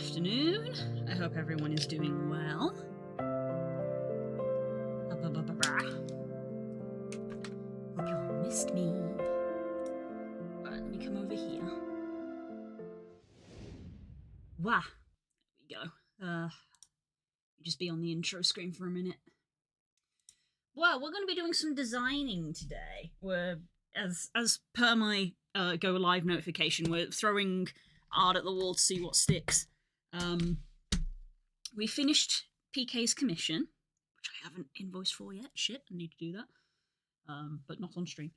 afternoon. I hope everyone is doing well. Hope you all missed me. Alright, let me come over here. Wah! There we go. Just be on the intro screen for a minute. Well, we're going to be doing some designing today. As per my go live notification, we're throwing art at the wall to see what sticks. We finished PK's commission, which I haven't invoiced for yet. Shit, I need to do that. But not on stream.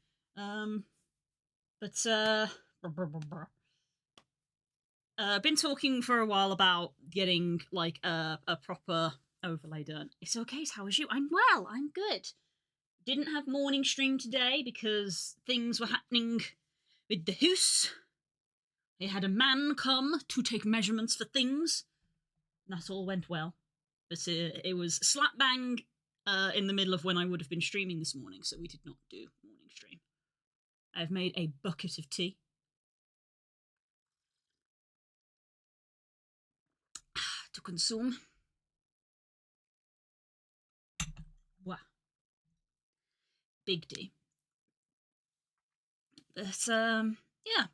Been talking for a while about getting like a proper overlay done. It's okay, how is you? I'm well, I'm good. Didn't have morning stream today because things were happening with the house. They had a man come to take measurements for things. And that all went well. But it was slap bang in the middle of when I would have been streaming this morning, so we did not do morning stream. I've made a bucket of tea. To consume. Wow. Big D. But yeah.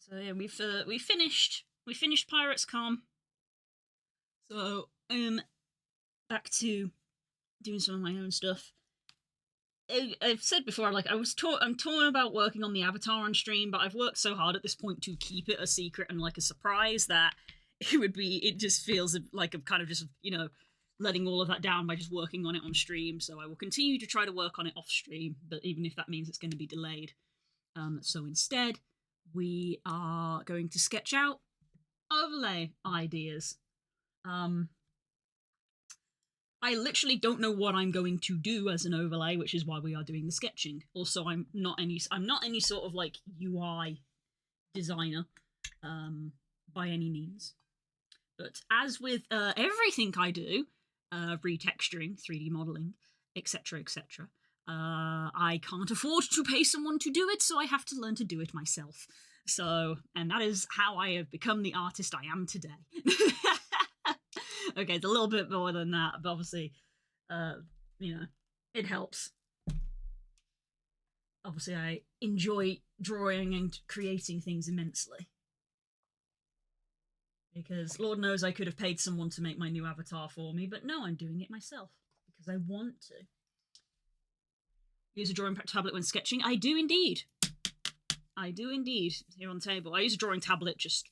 So yeah, we finished Pirates Calm. So back to doing some of my own stuff. I've said before, like I'm torn about working on the avatar on stream, but I've worked so hard at this point to keep it a secret and like a surprise that it just feels like I'm kind of just, letting all of that down by just working on it on stream. So I will continue to try to work on it off stream, but even if that means it's going to be delayed. So instead, we are going to sketch out overlay ideas. I literally don't know what I'm going to do as an overlay, which is why we are doing the sketching. Also, I'm not any sort of like UI designer by any means. But as with everything I do, retexturing, 3D modeling, etc., etc., I can't afford to pay someone to do it, so I have to learn to do it myself. So, and that is how I have become the artist I am today. Okay, it's a little bit more than that, but obviously, it helps. Obviously, I enjoy drawing and creating things immensely. Because Lord knows I could have paid someone to make my new avatar for me, but no, I'm doing it myself because I want to. Use a drawing tablet when sketching? I do indeed. Here on the table. I use a drawing tablet just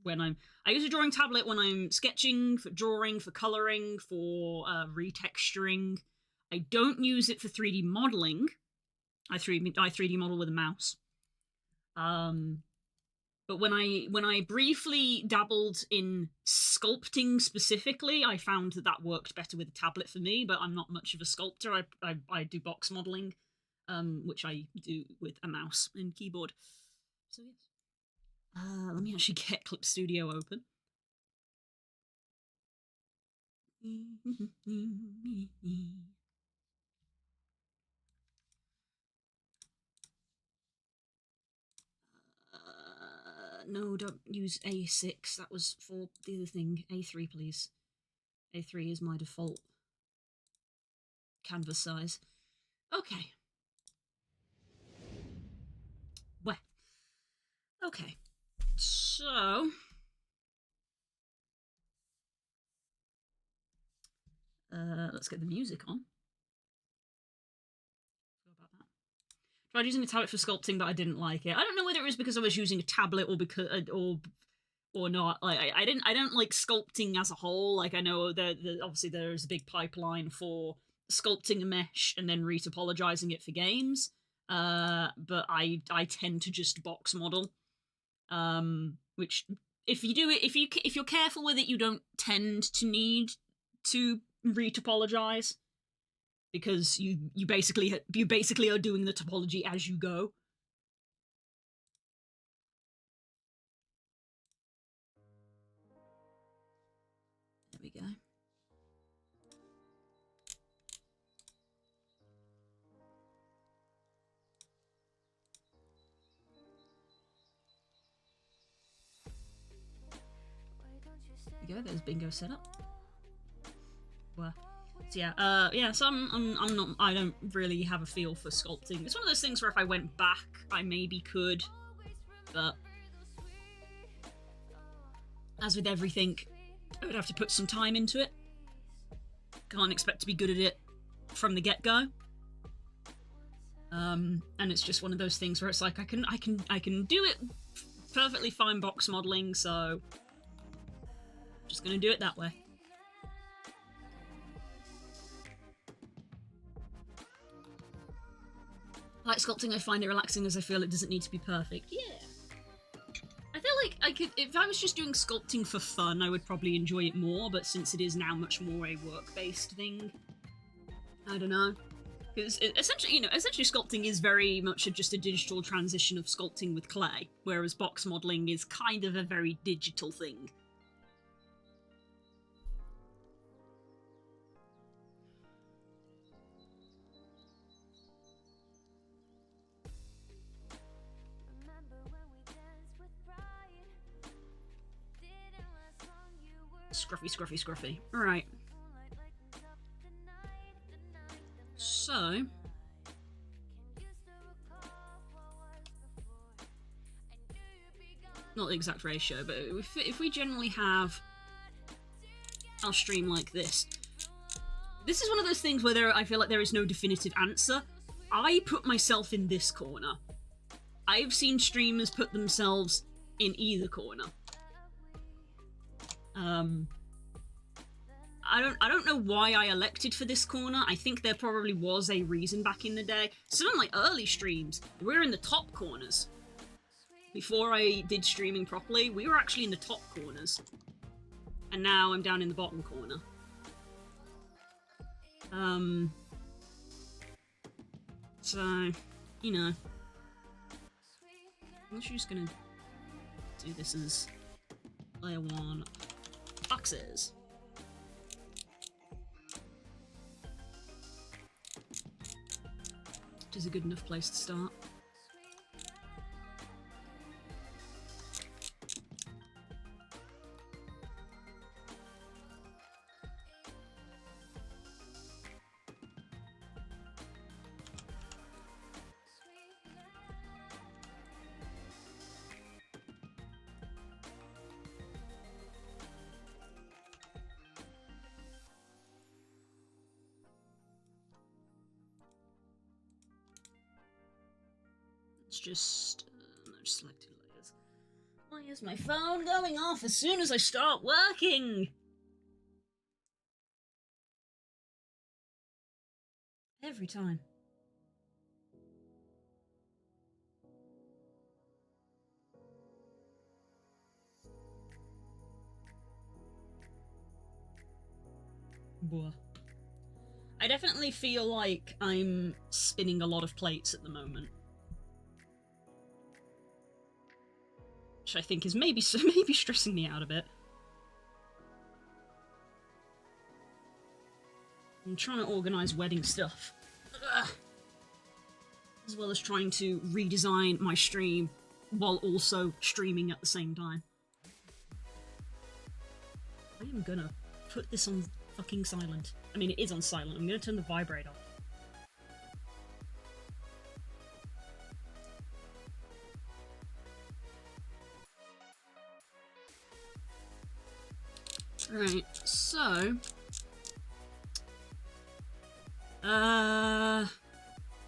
when I use a drawing tablet when I'm sketching, for drawing, for colouring, for retexturing. I don't use it for 3D modelling. I 3D model with a mouse. But when I briefly dabbled in sculpting specifically, I found that worked better with a tablet for me, but I'm not much of a sculptor. I do box modelling, which I do with a mouse and keyboard. So yes. Let me actually get Clip Studio open. No, don't use A6. That was for the other thing. A3, please. A3 is my default canvas size. Okay. Well. Okay. So... let's get the music on. About that. Tried using a tablet for sculpting, but I didn't like it. I don't know whether it was because I was using a tablet or because or not. Like I don't like sculpting as a whole. Like I know obviously there's a big pipeline for sculpting a mesh and then retopologizing it for games. But I tend to just box model. Which if you do it, if you're careful with it, you don't tend to need to retopologize, because you basically are doing the topology as you go. There we go. we go. There's bingo set up. Well, so yeah. So I'm not. I don't really have a feel for sculpting. It's one of those things where if I went back, I maybe could, but as with everything, I would have to put some time into it. Can't expect to be good at it from the get-go. And it's just one of those things where it's like I can do it perfectly fine box modeling, so just gonna do it that way. Like sculpting, I find it relaxing as I feel it doesn't need to be perfect. Yeah. I feel like I could, if I was just doing sculpting for fun, I would probably enjoy it more, but since it is now much more a work-based thing, I don't know. Because essentially, essentially sculpting is very much just a digital transition of sculpting with clay, whereas box modeling is kind of a very digital thing. Scruffy. Alright. So... not the exact ratio, but if we generally have our stream like this. This is one of those things where I feel like there is no definitive answer. I put myself in this corner. I've seen streamers put themselves in either corner. I don't know why I elected for this corner. I think there probably was a reason back in the day. Some of my early streams, we were in the top corners. Before I did streaming properly, we were actually in the top corners. And now I'm down in the bottom corner. So, you know. I'm actually just gonna do this as layer 1 boxes. Which is a good enough place to start. Just selected layers. Why is my phone going off as soon as I start working? Every time. Boah. I definitely feel like I'm spinning a lot of plates at the moment. Which I think is maybe stressing me out a bit. I'm trying to organise wedding stuff. Ugh. As well as trying to redesign my stream while also streaming at the same time. I am gonna put this on fucking silent. I mean, it is on silent. I'm gonna turn the vibrate off. Right, so...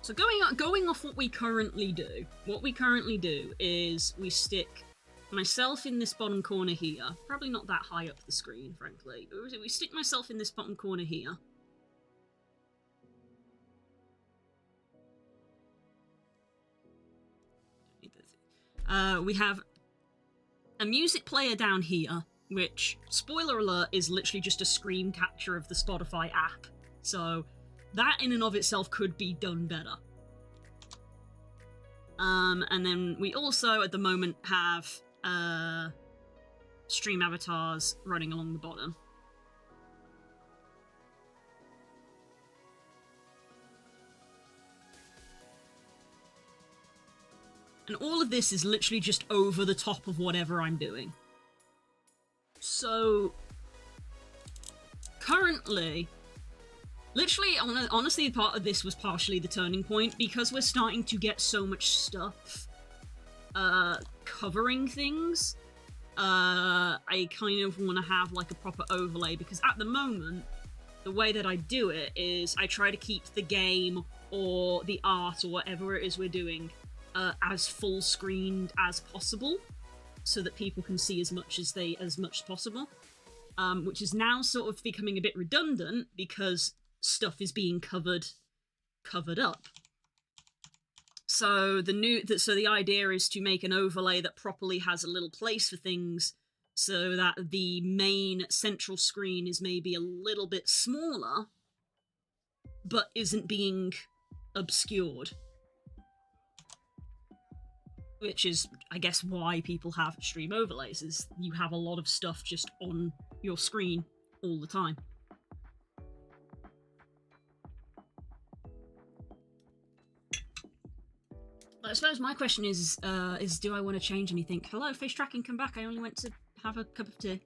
So going off what we currently do is we stick myself in this bottom corner here. Probably not that high up the screen, frankly. But we stick myself in this bottom corner here. We have a music player down here, which, spoiler alert, is literally just a screen capture of the Spotify app. So that in and of itself could be done better. And then we also, at the moment, have stream avatars running along the bottom. And all of this is literally just over the top of whatever I'm doing. So, currently, literally, honestly, part of this was partially the turning point, because we're starting to get so much stuff covering things. I kind of want to have like a proper overlay, because at the moment, the way that I do it is I try to keep the game or the art or whatever it is we're doing as full screened as possible, so that people can see as much as possible. Which is now sort of becoming a bit redundant because stuff is being covered up. So the idea is to make an overlay that properly has a little place for things, so that the main central screen is maybe a little bit smaller, but isn't being obscured. Which is, I guess, why people have stream overlays, is you have a lot of stuff just on your screen all the time. I suppose my question is do I want to change anything? Hello, face tracking, come back. I only went to have a cup of tea.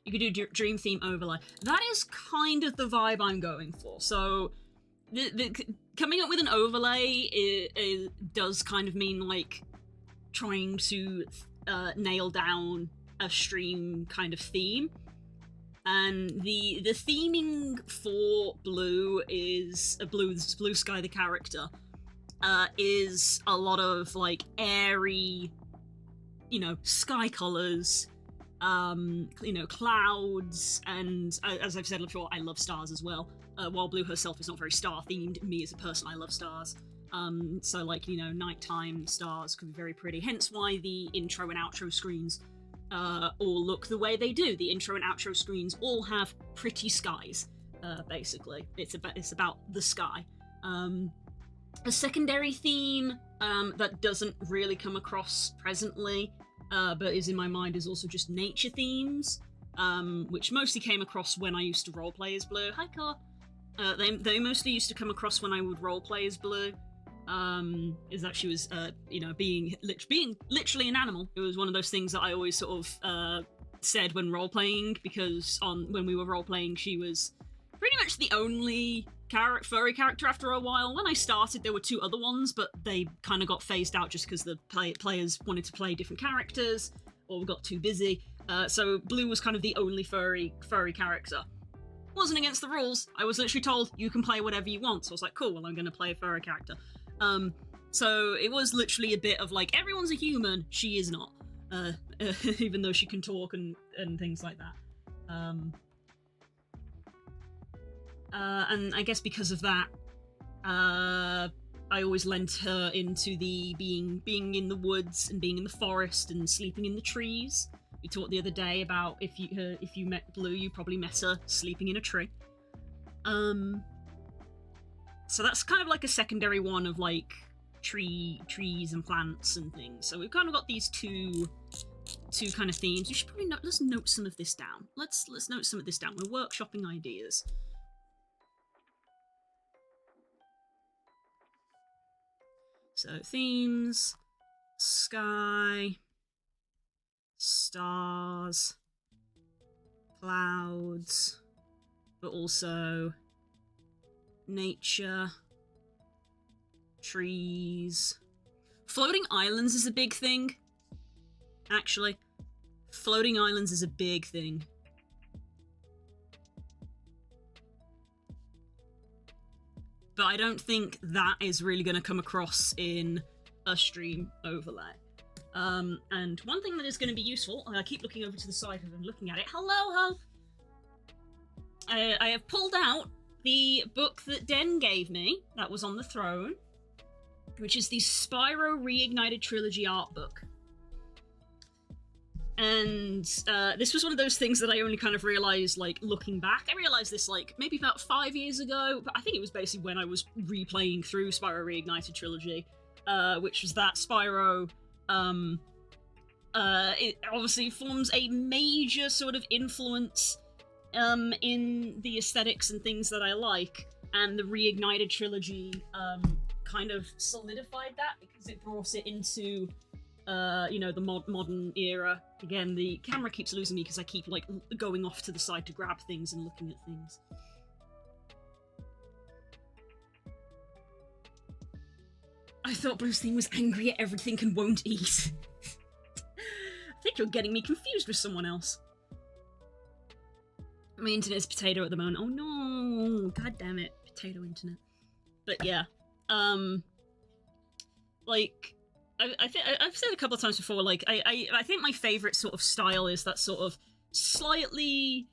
You could do dream theme overlay. That is kind of the vibe I'm going for. So, coming up with an overlay does kind of mean, like, trying to nail down a stream kind of theme. And the theming for Blue is Blue Sky, the character, is a lot of like airy, sky colors, clouds, and as I've said before, I love stars as well. While Blue herself is not very star themed, me as a person, I love stars. So like, nighttime stars can be very pretty, hence why the intro and outro screens all look the way they do. The intro and outro screens all have pretty skies, basically. It's about the sky. A secondary theme that doesn't really come across presently, but is in my mind, is also just nature themes, which mostly came across when I used to roleplay as Blue. Hi, Car. They mostly used to come across when I would roleplay as Blue. Is that she was, being literally an animal. It was one of those things that I always sort of said when role-playing, because when we were role-playing, she was pretty much the only furry character after a while. When I started, there were two other ones, but they kind of got phased out just because the players wanted to play different characters, or got too busy. So Blue was kind of the only furry character. Wasn't against the rules. I was literally told, you can play whatever you want. So I was like, cool, well, I'm going to play a furry character. So it was literally a bit of like, everyone's a human, she is not. Even though she can talk and things like that. And I guess because of that, I always lent her into the being in the woods and being in the forest and sleeping in the trees. We talked the other day about if you met Blue, you probably met her sleeping in a tree. So that's kind of like a secondary one of like trees and plants and things. So we've kind of got these two kind of themes. We should probably let's note some of this down. Let's note some of this down. We're workshopping ideas. So themes, sky, stars, clouds, but also nature, trees. Floating islands is a big thing, actually. Floating islands is a big thing. But I don't think that is really going to come across in a stream overlay. And one thing that is going to be useful, I keep looking over to the side and looking at it. Hello, Hope! I have pulled out the book that Den gave me, that was on the throne, which is the Spyro Reignited Trilogy art book. And this was one of those things that I only kind of realised, like, looking back. I realised this, like, maybe about 5 years ago, but I think it was basically when I was replaying through Spyro Reignited Trilogy, which was that Spyro, it obviously forms a major sort of influence in the aesthetics and things that I like, and the Reignited Trilogy kind of solidified that, because it brought it into you know, the modern era. Again, the camera keeps losing me because I keep like going off to the side to grab things and looking at things. I thought Bruce Lee was angry at everything and won't eat. I think you're getting me confused with someone else. My internet's potato at the moment. Oh no! God damn it, potato internet. But yeah, like I've said a couple of times before. Like I think my favorite sort of style is that sort of slightly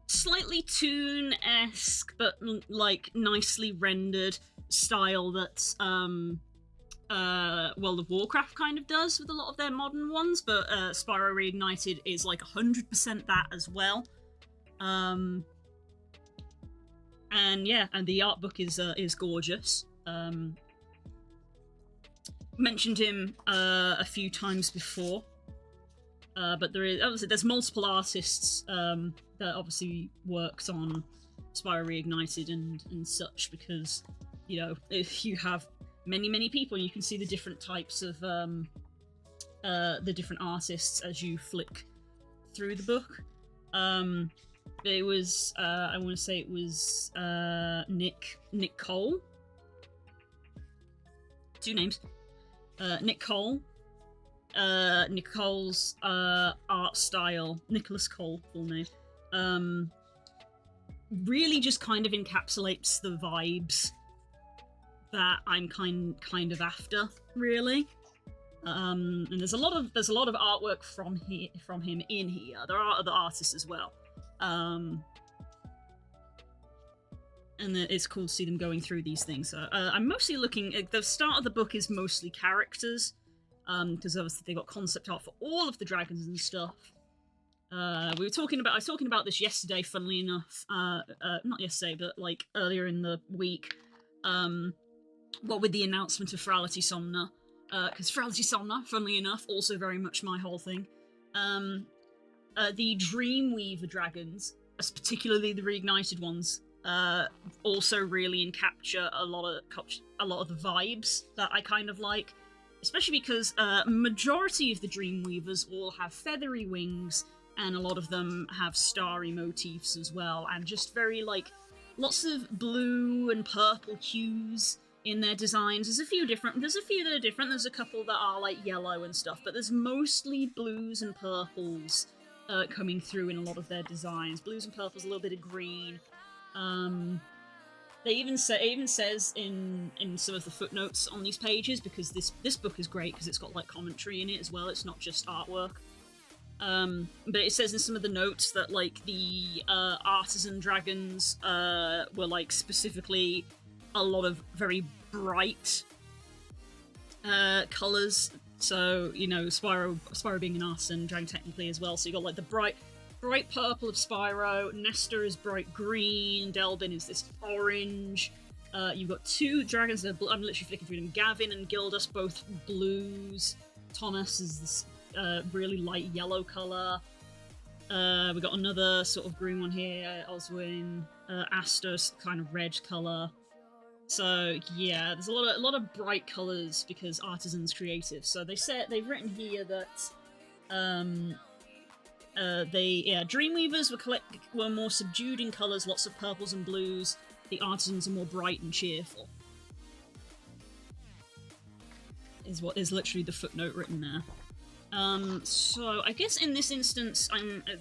Toon-esque, but like nicely rendered style that World of Warcraft kind of does with a lot of their modern ones, but Spyro Reignited is like 100% that as well. And yeah, and the art book is gorgeous. Mentioned him a few times before, but there's multiple artists that obviously worked on Spyro Reignited and such, because, you know, if you have many people, you can see the different types of the different artists as you flick through the book. It was I want to say it was Nick Cole. Two names. Nick Cole. Nick Cole's art style, Nicholas Cole, full name, really just kind of encapsulates the vibes that I'm kind of after, really. And there's a lot of artwork from him in here. There are other artists as well. And it's cool to see them going through these things. I'm mostly looking at the start of the book is mostly characters, because obviously they got concept art for all of the dragons and stuff. I was talking about this yesterday, funnily enough. Not yesterday, but like earlier in the week. What with the announcement of Ferality Somna, because Ferality Somna, funnily enough, also very much my whole thing. The Dreamweaver dragons, particularly the reignited ones, also really capture a lot of the vibes that I kind of like, especially because majority of the Dreamweavers all have feathery wings, and a lot of them have starry motifs as well, and just very like lots of blue and purple hues in their designs. There's a few that are different. There's a couple that are like yellow and stuff, but there's mostly blues and purples coming through in a lot of their designs. Blues and purples, a little bit of green. It even says in some of the footnotes on these pages, because this book is great because it's got like commentary in it as well. It's not just artwork. But it says in some of the notes that like the artisan dragons were like specifically a lot of very bright colors. So, you know, Spyro being an artisan dragon technically as well. So you got like the bright purple of Spyro, Nestor is bright green, Delbin is this orange. You've got two dragons that I'm literally flicking through them. Gavin and Gildas, both blues. Thomas is this really light yellow colour. We got another sort of green one here, Oswin. Astos, kind of red colour. So yeah, there's a lot of bright colours because Artisan's creative. So they've written here that Dreamweavers were more subdued in colours, lots of purples and blues. The Artisans are more bright and cheerful. Is what is literally the footnote written there. So I guess in this instance,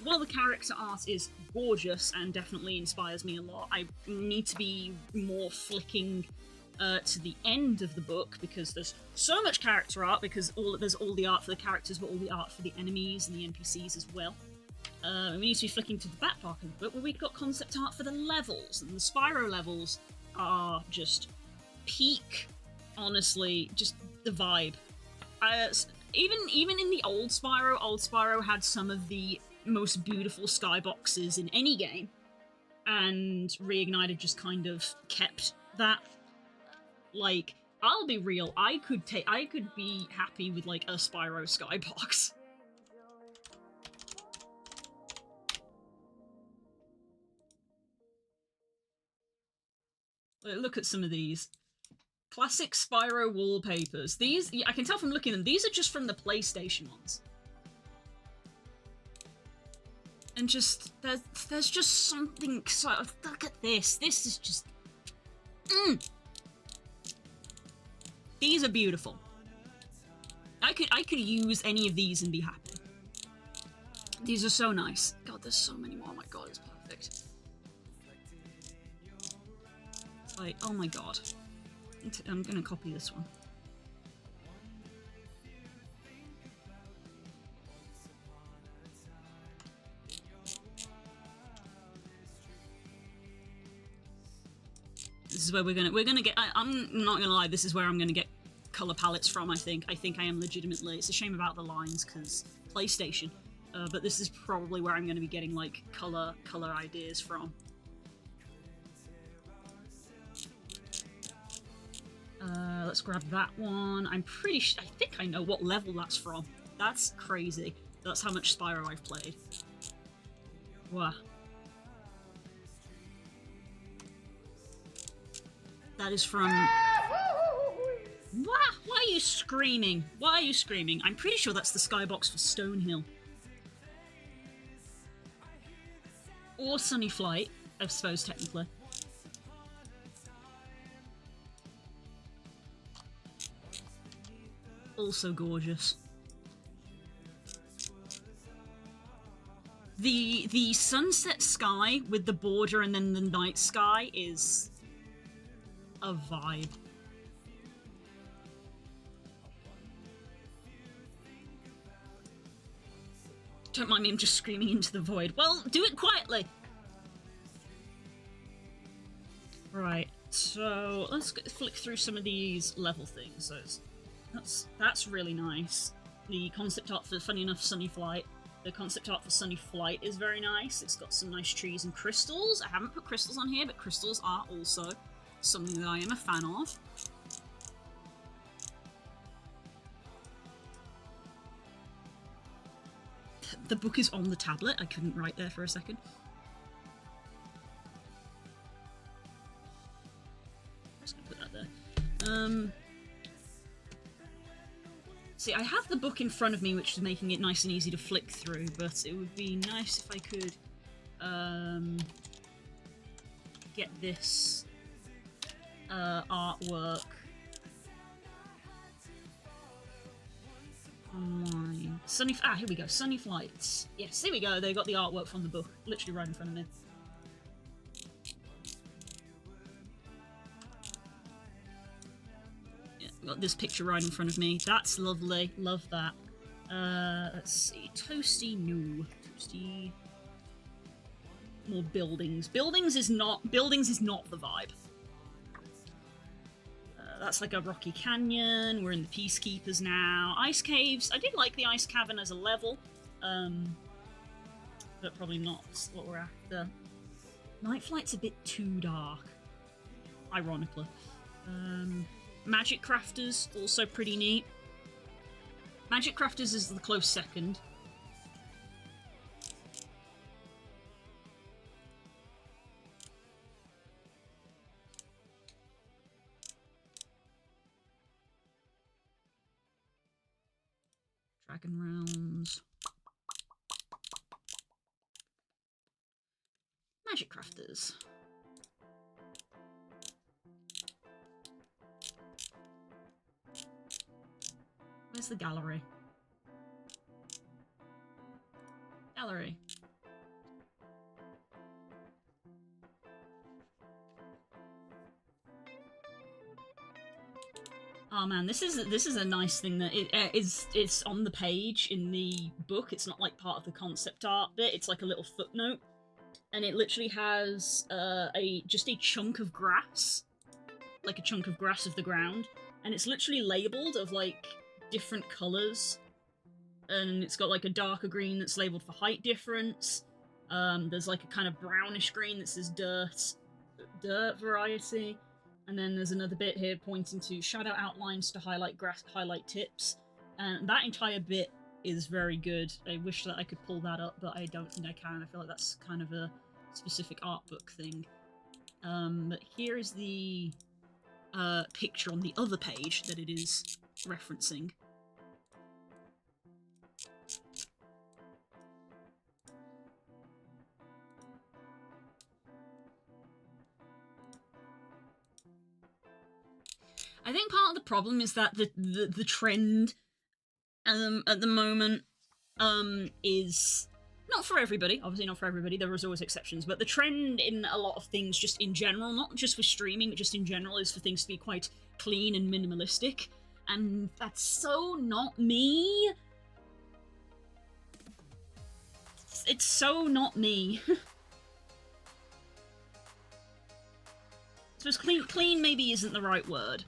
while the character art is gorgeous and definitely inspires me a lot, I need to be more flicking to the end of the book, because there's so much character art, because there's all the art for the characters, but all the art for the enemies and the NPCs as well. We need to be flicking to the back part of the book, where we've got concept art for the levels, and the Spyro levels are just peak, honestly, just the vibe. Even in the old Spyro had some of the most beautiful skyboxes in any game, and Reignited just kind of kept that. Like, I'll be real, I could be happy with like a Spyro skybox. Look at some of these. Classic Spyro wallpapers. These, I can tell from looking at them, these are just from the PlayStation ones. And just, there's just something, so, look at this. This is just, These are beautiful. I could use any of these and be happy. These are so nice. God, there's so many more. Oh my god, it's perfect. It's like, oh my god. I'm gonna copy this one. This is where we're gonna get. I'm not gonna lie. This is where I'm gonna get color palettes from. I think I am legitimately. It's a shame about the lines because PlayStation, but this is probably where I'm gonna be getting like color ideas from. Let's grab that one. I'm pretty sure. I think I know what level that's from. That's crazy. That's how much Spyro I've played. Wow. That is from... Why are you screaming? Why are you screaming? I'm pretty sure that's the skybox for Stonehill. Or Sunny Flight, I suppose, technically. Also gorgeous. The sunset sky with the border and then the night sky is a vibe. Don't mind me, I'm just screaming into the void. Well, do it quietly! Right, so let's flick through some of these level things. So that's really nice. The concept art for, funny enough, Sunny Flight. The concept art for Sunny Flight is very nice. It's got some nice trees and crystals. I haven't put crystals on here, but crystals are also something that I am a fan of. The book is on the tablet. I couldn't write there for a second. I'm just gonna put that there. See, I have the book in front of me, which is making it nice and easy to flick through, but it would be nice if I could get this artwork online. Here we go. Sunny Flights. Yes, here we go. They got the artwork from the book, literally right in front of me. Got this picture right in front of me. That's lovely. Love that. Let's see. Toasty, no. Toasty. More buildings. Buildings is not the vibe. That's like a rocky canyon. We're in the Peacekeepers now. Ice caves. I did like the ice cavern as a level. But probably not what we're after. Night Flight's a bit too dark. Ironically. Magic Crafters, also pretty neat. Magic Crafters is the close second. Dragon Realms. Magic Crafters. Where's the gallery? Gallery. Oh man, this is a nice thing that it's on the page in the book. It's not like part of the concept art bit. It's like a little footnote, and it literally has just a chunk of grass, like a chunk of grass of the ground, and it's literally labeled of like different colors, and it's got like a darker green that's labeled for height difference. There's like a kind of brownish green that says dirt variety, and then there's another bit here pointing to shadow outlines to highlight grass, highlight tips, and that entire bit is very good. I wish that I could pull that up, but I don't think I can. I feel like that's kind of a specific art book thing. But here is the picture on the other page that it is referencing. I think part of the problem is that the trend at the moment is not for everybody, obviously not for everybody, there is always exceptions, but the trend in a lot of things just in general, not just for streaming, but just in general, is for things to be quite clean and minimalistic, and that's so not me. It's so not me. I suppose clean maybe isn't the right word.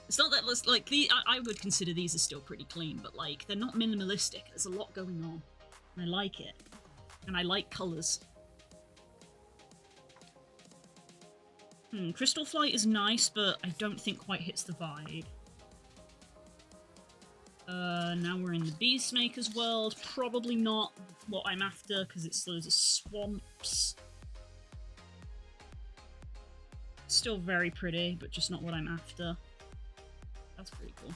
It's not that, like, I would consider these as still pretty clean, but, like, they're not minimalistic. There's a lot going on. And I like it. And I like colours. Crystal Flight is nice, but I don't think quite hits the vibe. Now we're in the Beastmaker's world. Probably not what I'm after, because it's loads of swamps. Still very pretty, but just not what I'm after. That's pretty cool.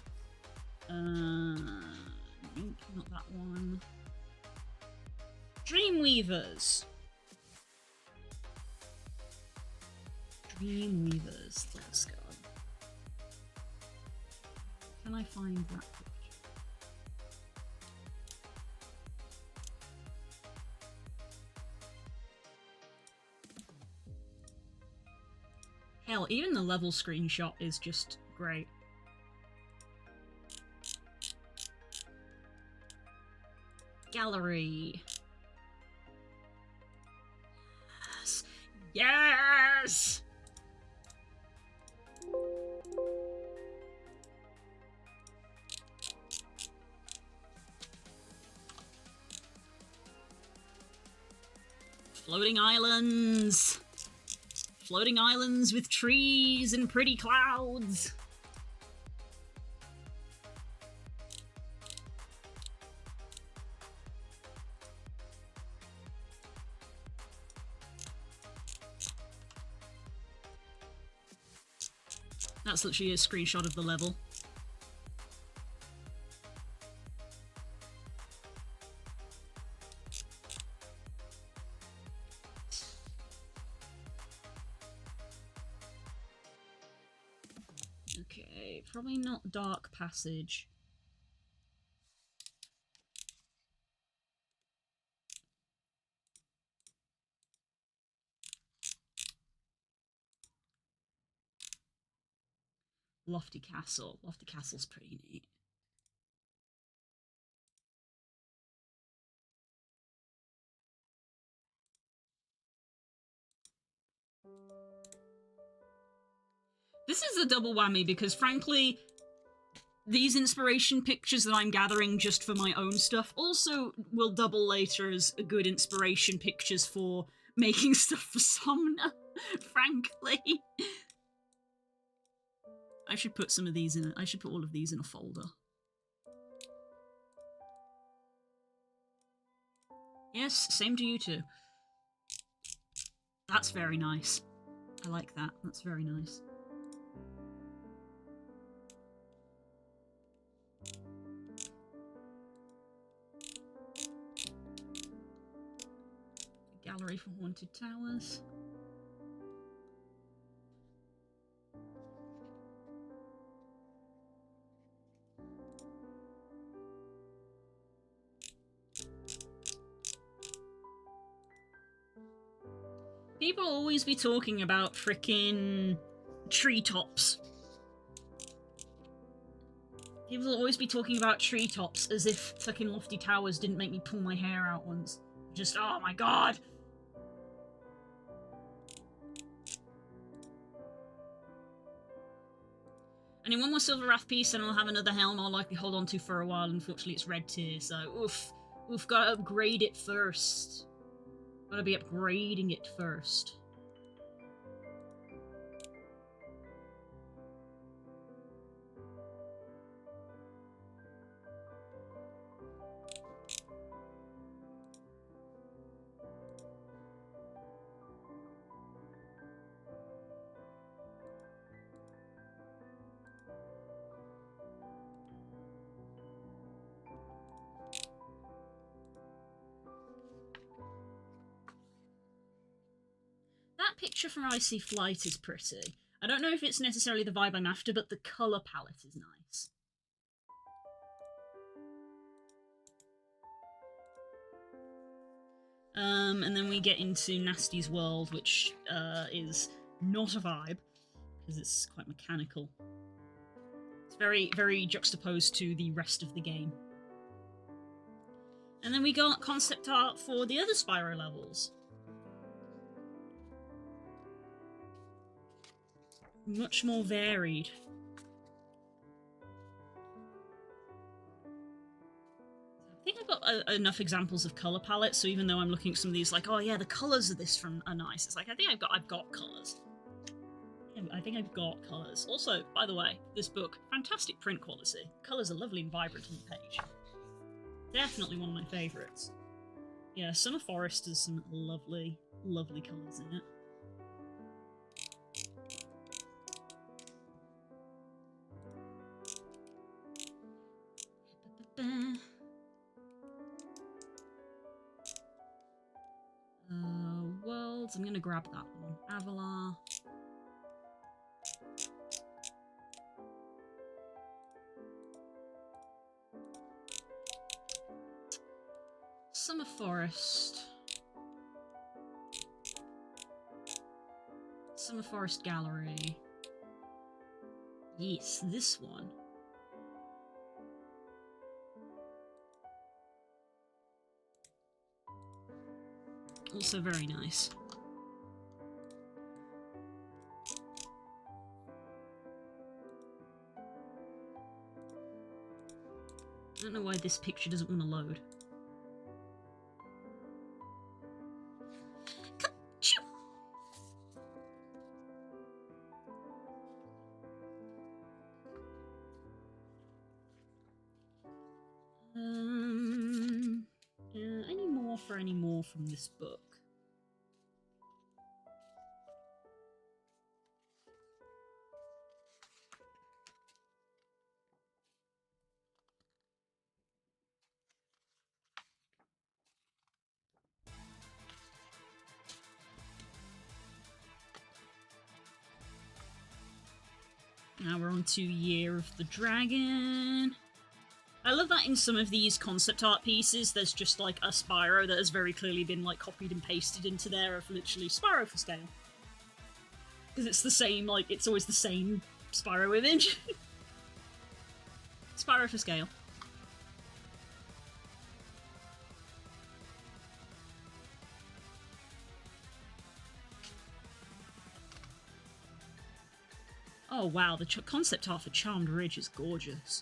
Nope, not that one. Dreamweavers. Dreamweavers. Let's go. Can I find that picture? Hell, even the level screenshot is just great. Gallery. Yes! Yes! Floating islands! Floating islands with trees and pretty clouds! That's literally a screenshot of the level. Okay, probably not Dark Passage. Lofty Castle. Lofty Castle's pretty neat. This is a double whammy because, frankly, these inspiration pictures that I'm gathering just for my own stuff also will double later as good inspiration pictures for making stuff for Somna, frankly. I should put some of these in. I should put all of these in a folder. Yes, same to you too. That's very nice. I like that. That's very nice. Gallery for Haunted Towers. People always be talking about frickin' treetops. People will always be talking about treetops as if fucking Lofty Towers didn't make me pull my hair out once. Just, oh my god! And in one more Silver Wrath piece, and I'll have another helm I'll likely hold on to for a while. Unfortunately, it's red tier, so oof, gotta upgrade it first. Gotta be upgrading it first. picture from Icy Flight is pretty. I don't know if it's necessarily the vibe I'm after, but the colour palette is nice. And then we get into Nasty's world, which is not a vibe, because it's quite mechanical. It's very, very juxtaposed to the rest of the game. And then we got concept art for the other Spyro levels. Much more varied. I think I've got enough examples of colour palettes, so even though I'm looking at some of these like, oh yeah, the colours of this are nice, it's like, I think I've got colours. I think I've got colours. Also, by the way, this book, fantastic print quality. Colours are lovely and vibrant on the page. Definitely one of my favourites. Yeah, Summer Forest has some lovely, lovely colours in it. Worlds, I'm gonna grab that one. Avalar. Summer Forest. Summer Forest Gallery. Yes, this one. Also very nice. I don't know why this picture doesn't want to load. Any more from this book? Now we're on to Year of the Dragon. I love that in some of these concept art pieces, there's just like a Spyro that has very clearly been like copied and pasted into there of literally Spyro for scale. Because it's the same, like, it's always the same Spyro image. Spyro for scale. Oh wow, the concept art for Charmed Ridge is gorgeous.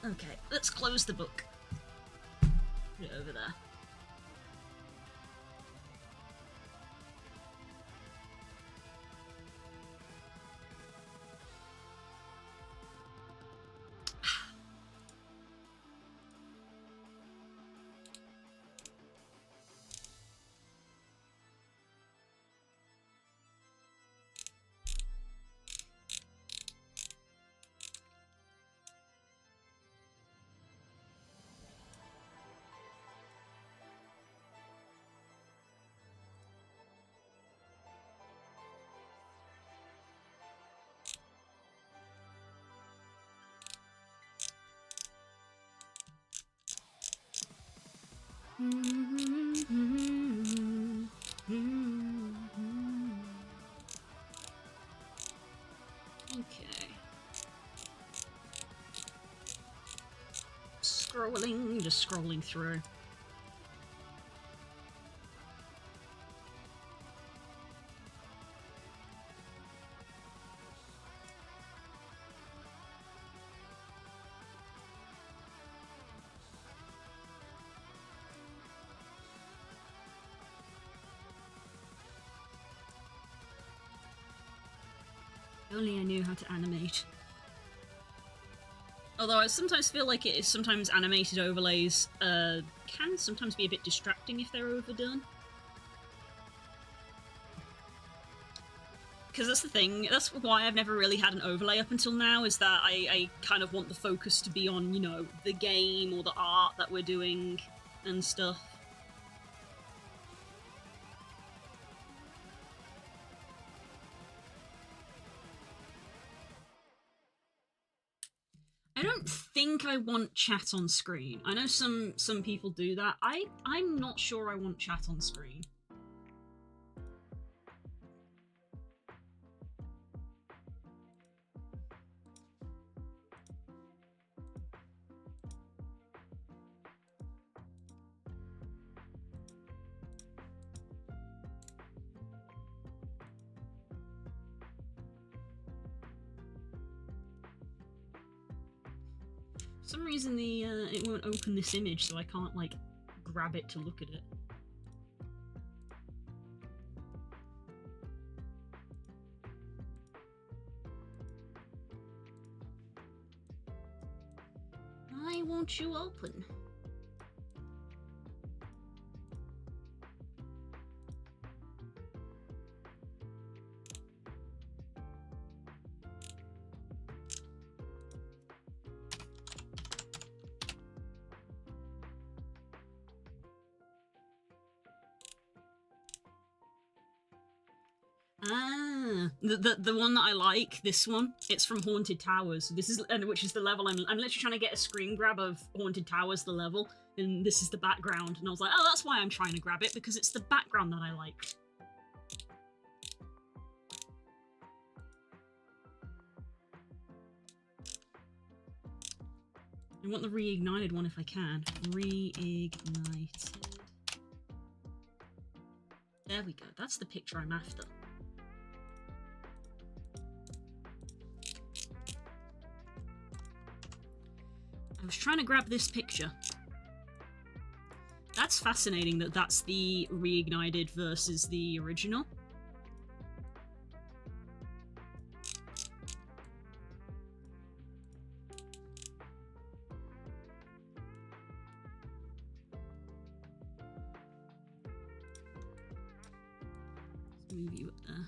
Okay, let's close the book. Put it over there. Okay. Scrolling, just scrolling through. If only I knew how to animate. Although I sometimes feel like it is sometimes animated overlays can sometimes be a bit distracting if they're overdone. Because that's the thing, that's why I've never really had an overlay up until now, is that I kind of want the focus to be on, you know, the game or the art that we're doing and stuff. I don't think I want chat on screen. I know some people do that. I'm not sure I want chat on screen. For some reason the it won't open this image, so I can't like grab it to look at it. Why won't you open? Ah, the one that I like, this one, it's from Haunted Towers. This is, which is the level I'm literally trying to get a screen grab of Haunted Towers, the level, and this is the background. And I was like, oh, that's why I'm trying to grab it, because it's the background that I like. I want the reignited one if I can. Reignited. There we go. That's the picture I'm after. I was trying to grab this picture. That's fascinating that that's the reignited versus the original. Let's move you up there.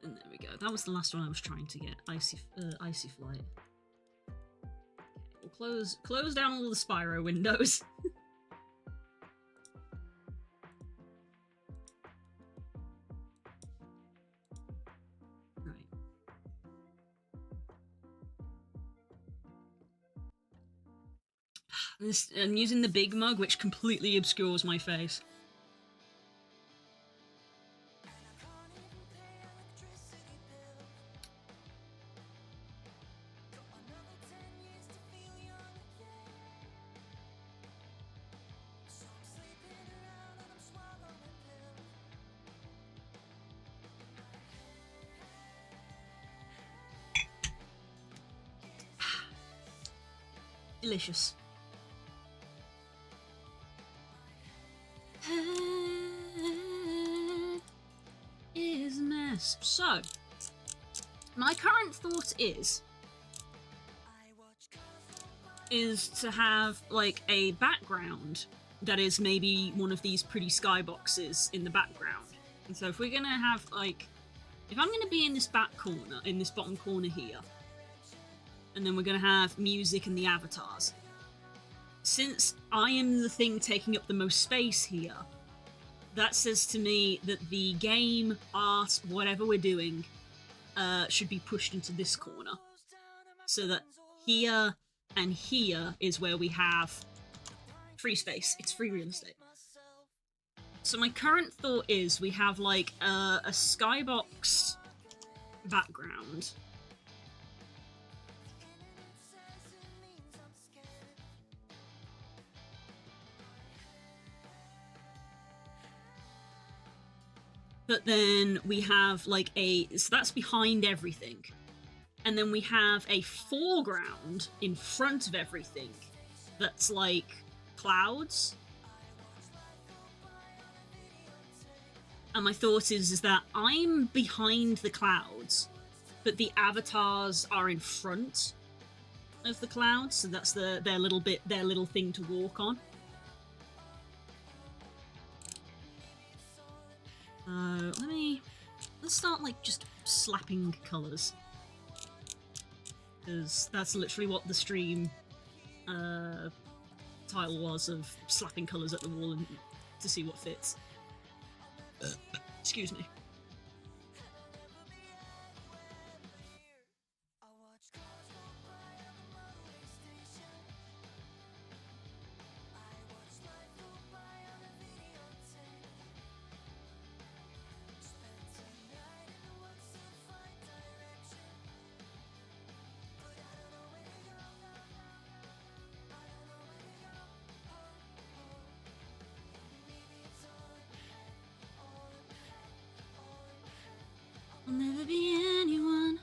And there we go. That was the last one I was trying to get. Icy Flight. Okay, we'll close down all the Spyro windows. Right. I'm using the big mug, which completely obscures my face. Delicious. Is a mess. So, my current thought is to have like a background that is maybe one of these pretty skyboxes in the background. And so if we're gonna have like, if I'm gonna be in this back corner, in this bottom corner here, and then we're gonna have music and the avatars, since I am the thing taking up the most space here, that says to me that the game, art, whatever we're doing, should be pushed into this corner. So that here and here is where we have free space. It's free real estate. So my current thought is we have like a skybox background. But then we have like so that's behind everything. And then we have a foreground in front of everything that's like clouds. And my thought is that I'm behind the clouds, but the avatars are in front of the clouds, so that's their little thing to walk on. Let's start like just slapping colours, because that's literally what the stream title was, of slapping colours at the wall and to see what fits. Excuse me. I'll never be anyone,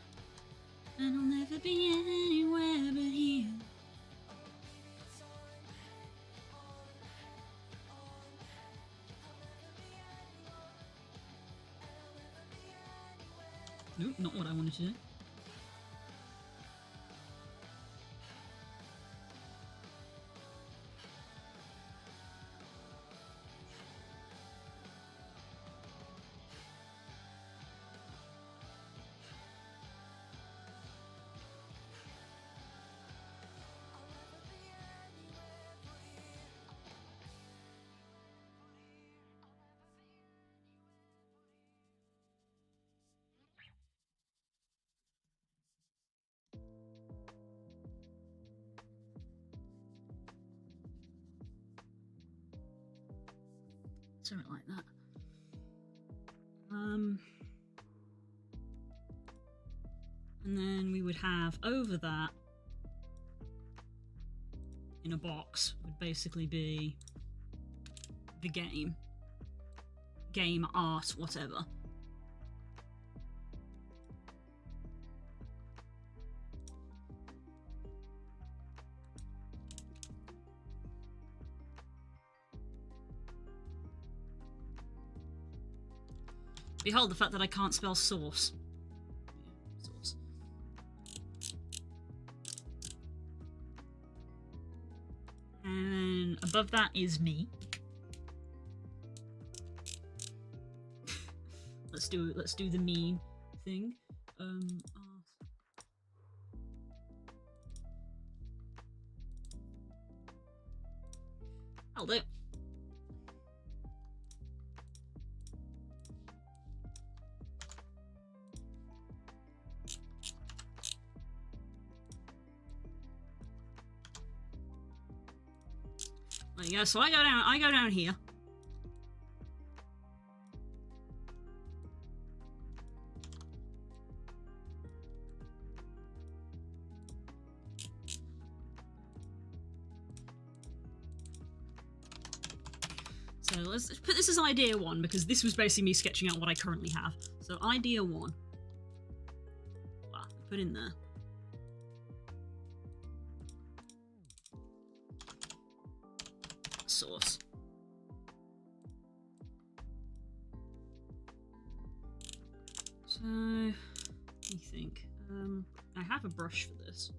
and I'll never be anywhere but here. Nope, not what I wanted to do. Something like that. And then we would have over that, in a box, would basically be the game art, whatever. Behold the fact that I can't spell source. Yeah, source. And above that is me. let's do the mean thing. I'll do it. There you go. So I go down here. So let's put this as idea one, because this was basically me sketching out what I currently have. So idea one. Wow, put in there. Source. So, let me think. I have a brush for this.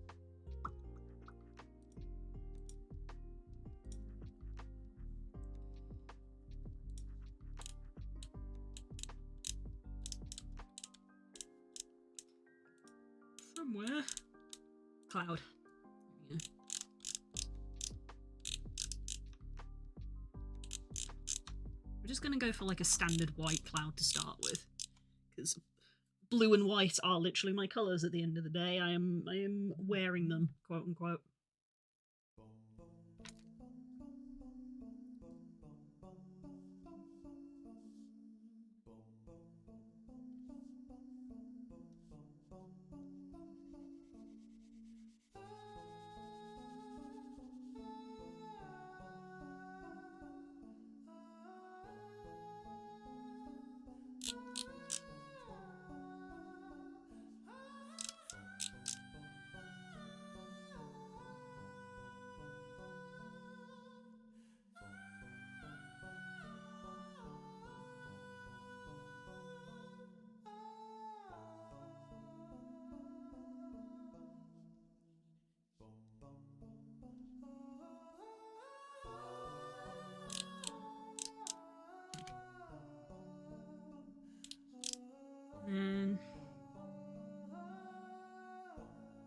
somewhere. Cloud. Yeah. We're just gonna go for like a standard white cloud to start with, because blue and white are literally my colours at the end of the day. I am wearing them, quote unquote.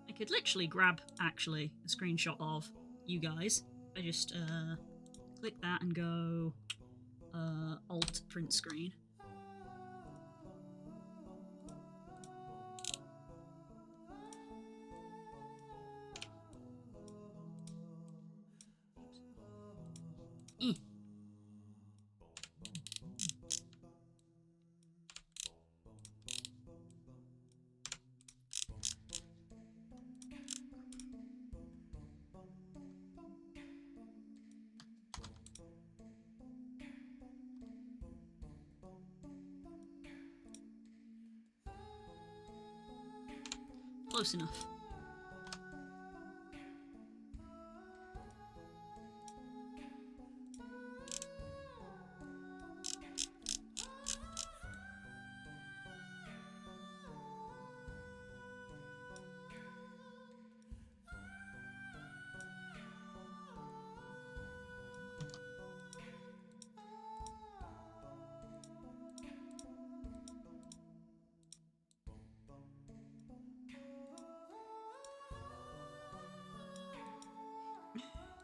I could literally grab, actually, a screenshot of you guys. I just click that and go Alt print screen. Close enough.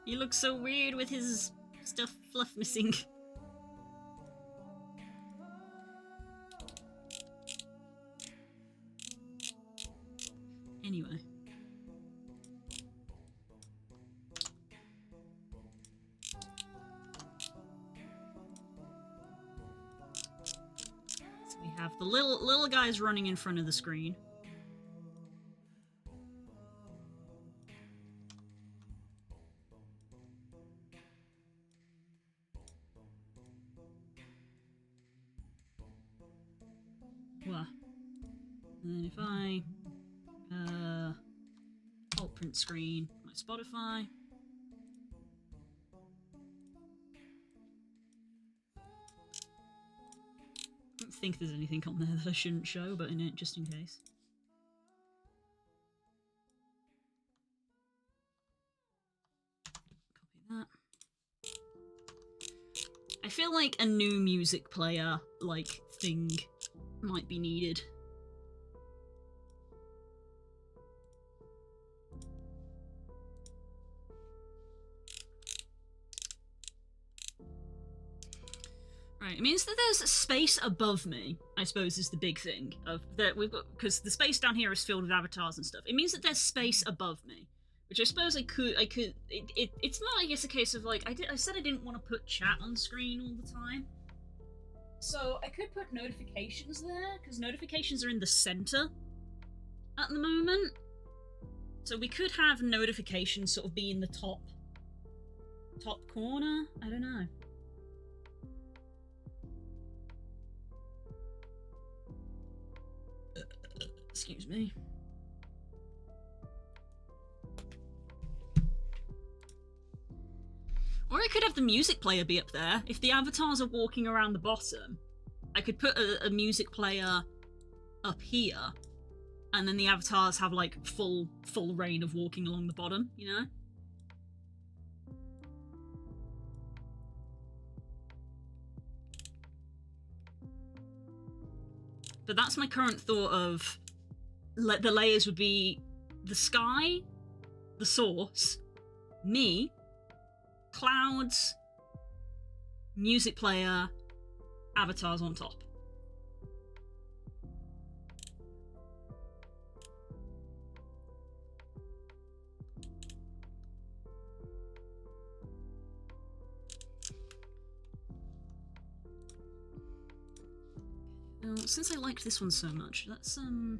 He looks so weird with his fluff missing. Anyway. So we have the little guys running in front of the screen. What? And then if I alt print screen my Spotify. I don't think there's anything on there that I shouldn't show, but in it just in case. Copy that. I feel like a new music player thing might be needed. Right, it means that there's a space above me, I suppose, is the big thing. Of that we've got, because the space down here is filled with avatars and stuff. It means that there's space above me, which I suppose it's not, I guess, a case of like, I said I didn't want to put chat on screen all the time. So I could put notifications there, because notifications are in the center at the moment. So we could have notifications sort of be in the top corner. I don't know. Excuse me. Or I could have the music player be up there. If the avatars are walking around the bottom, I could put a music player up here, and then the avatars have like full reign of walking along the bottom, you know? But that's my current thought of the layers would be the sky, the source, me, clouds, music player, avatars on top. Well, since I liked this one so much, let's grab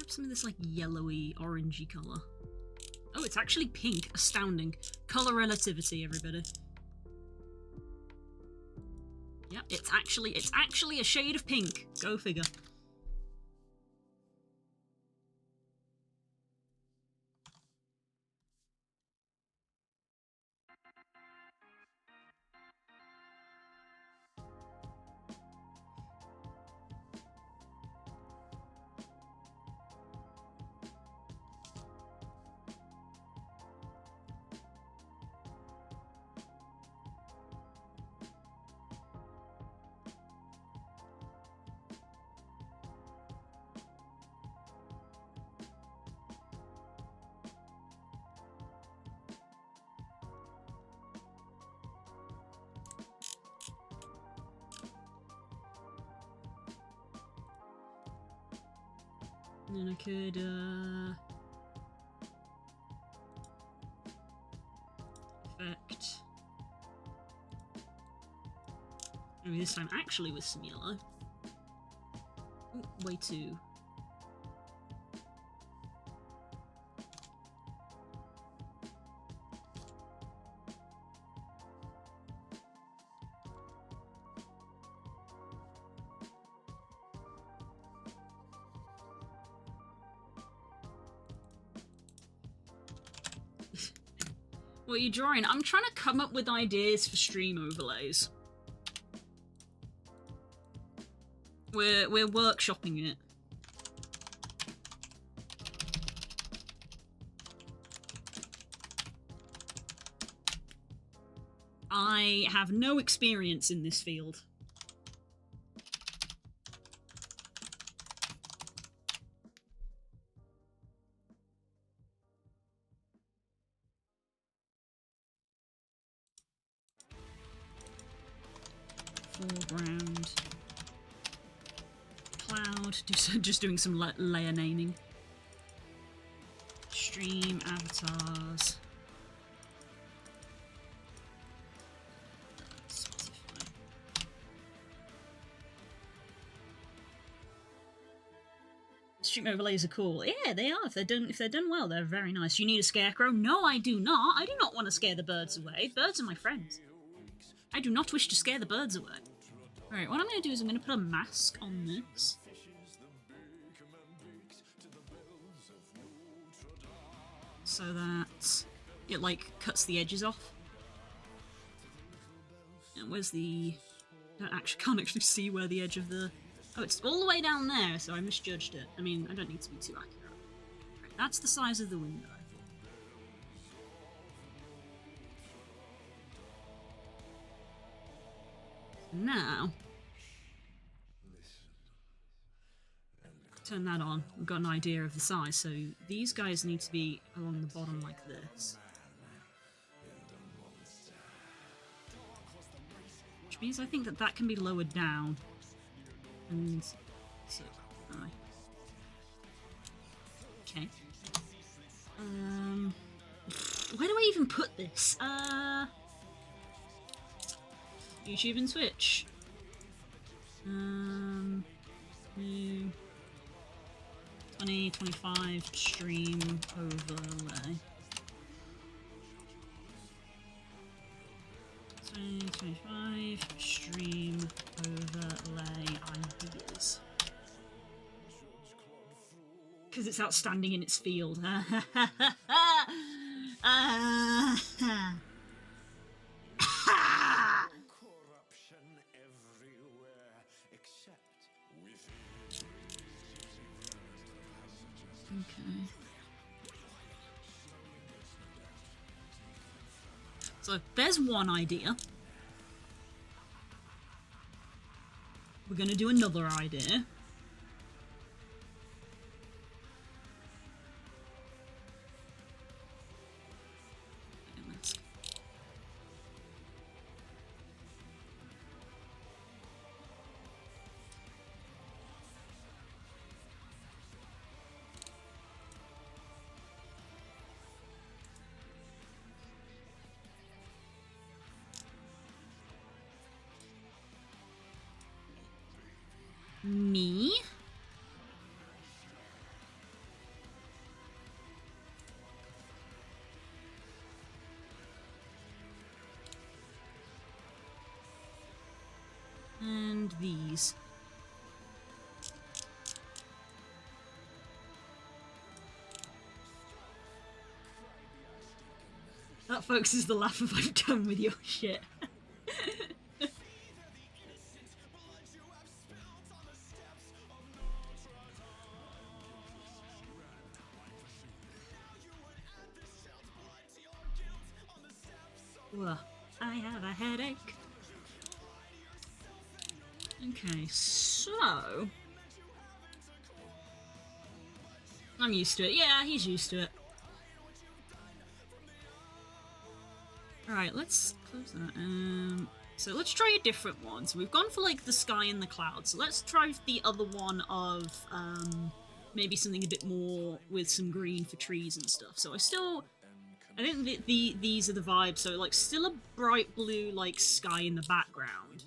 some of this like yellowy, orangey colour. Oh, it's actually pink. Astounding. Colour relativity, everybody. Yep, it's actually a shade of pink. Go figure. And then I could, effect. Maybe this time actually with some yellow. Ooh, way too. What are you drawing? I'm trying to come up with ideas for stream overlays. We're workshopping it. I have no experience in this field. Foreground. Cloud. Just doing some layer naming. Stream avatars. Spotify. Stream overlays are cool. Yeah, they are. If they're done well, they're very nice. You need a scarecrow? No, I do not. I do not want to scare the birds away. Birds are my friends. I do not wish to scare the birds away. Alright, what I'm going to do is I'm going to put a mask on this. So that it, like, cuts the edges off. And where's the... can't actually see where the edge of the... Oh, it's all the way down there, so I misjudged it. I mean, I don't need to be too accurate. Right, that's the size of the window. Now, turn that on. We've got an idea of the size. So these guys need to be along the bottom like this. Which means I think that that can be lowered down. And so, okay. Where do I even put this? YouTube and Twitch. New 2025 stream overlay. 2025 stream overlay ideas. Because it's outstanding in its field. Okay. So there's one idea. We're gonna do another idea. Me? And these. That, folks, is the laugh of I'm done with your shit. Ugh, I have a headache. Okay, so... I'm used to it. Yeah, he's used to it. Alright, let's close that. So let's try a different one. So we've gone for, like, the sky and the clouds. So let's try the other one of, maybe something a bit more with some green for trees and stuff. So I think these are the vibes. So, like, still a bright blue, like, sky in the background.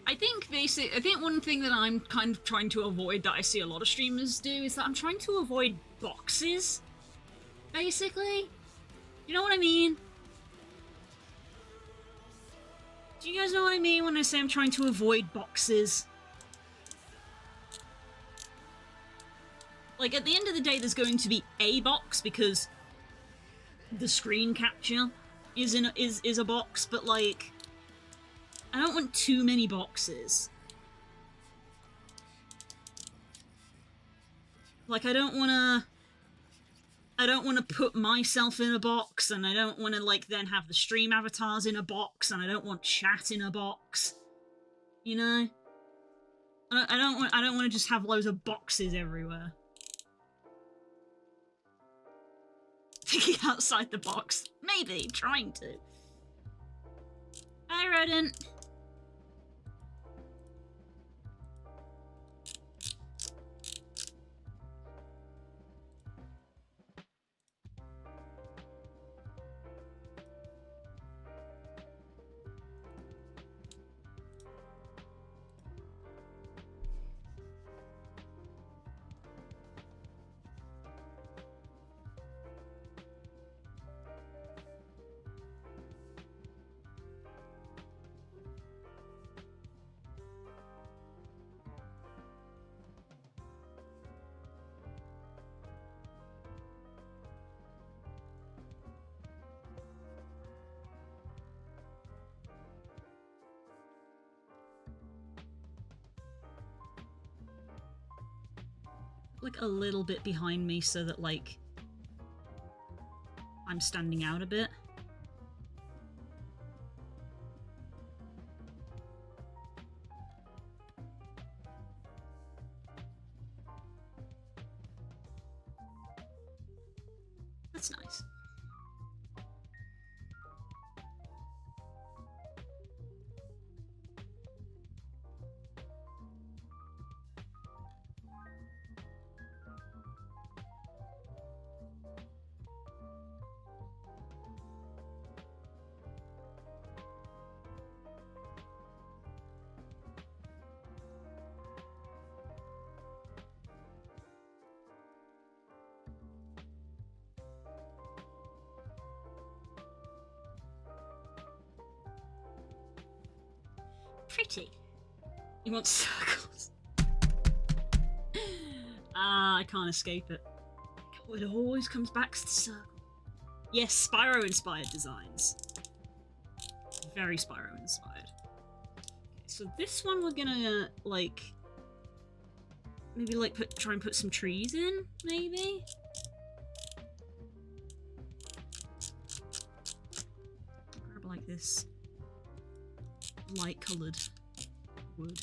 I think one thing that I'm kind of trying to avoid that I see a lot of streamers do is that I'm trying to avoid boxes, basically. You know what I mean? Do you guys know what I mean when I say I'm trying to avoid boxes? Like, at the end of the day, there's going to be a box because the screen capture is a box, but, like, I don't want too many boxes. Like, I don't wanna put myself in a box, and I don't wanna, like, then have the stream avatars in a box, and I don't want chat in a box. You know? I don't want to just have loads of boxes everywhere. Thinking outside the box. Maybe, trying to. Hi, Rodent. Like a little bit behind me so that, like, I'm standing out a bit. That's nice. empty. He wants circles. I can't escape it. God, it always comes back to the circle. Yes, Spyro-inspired designs. Very Spyro-inspired. Okay, so this one we're gonna, like... maybe, like, try and put some trees in, maybe? Grab, like, this light-coloured wood.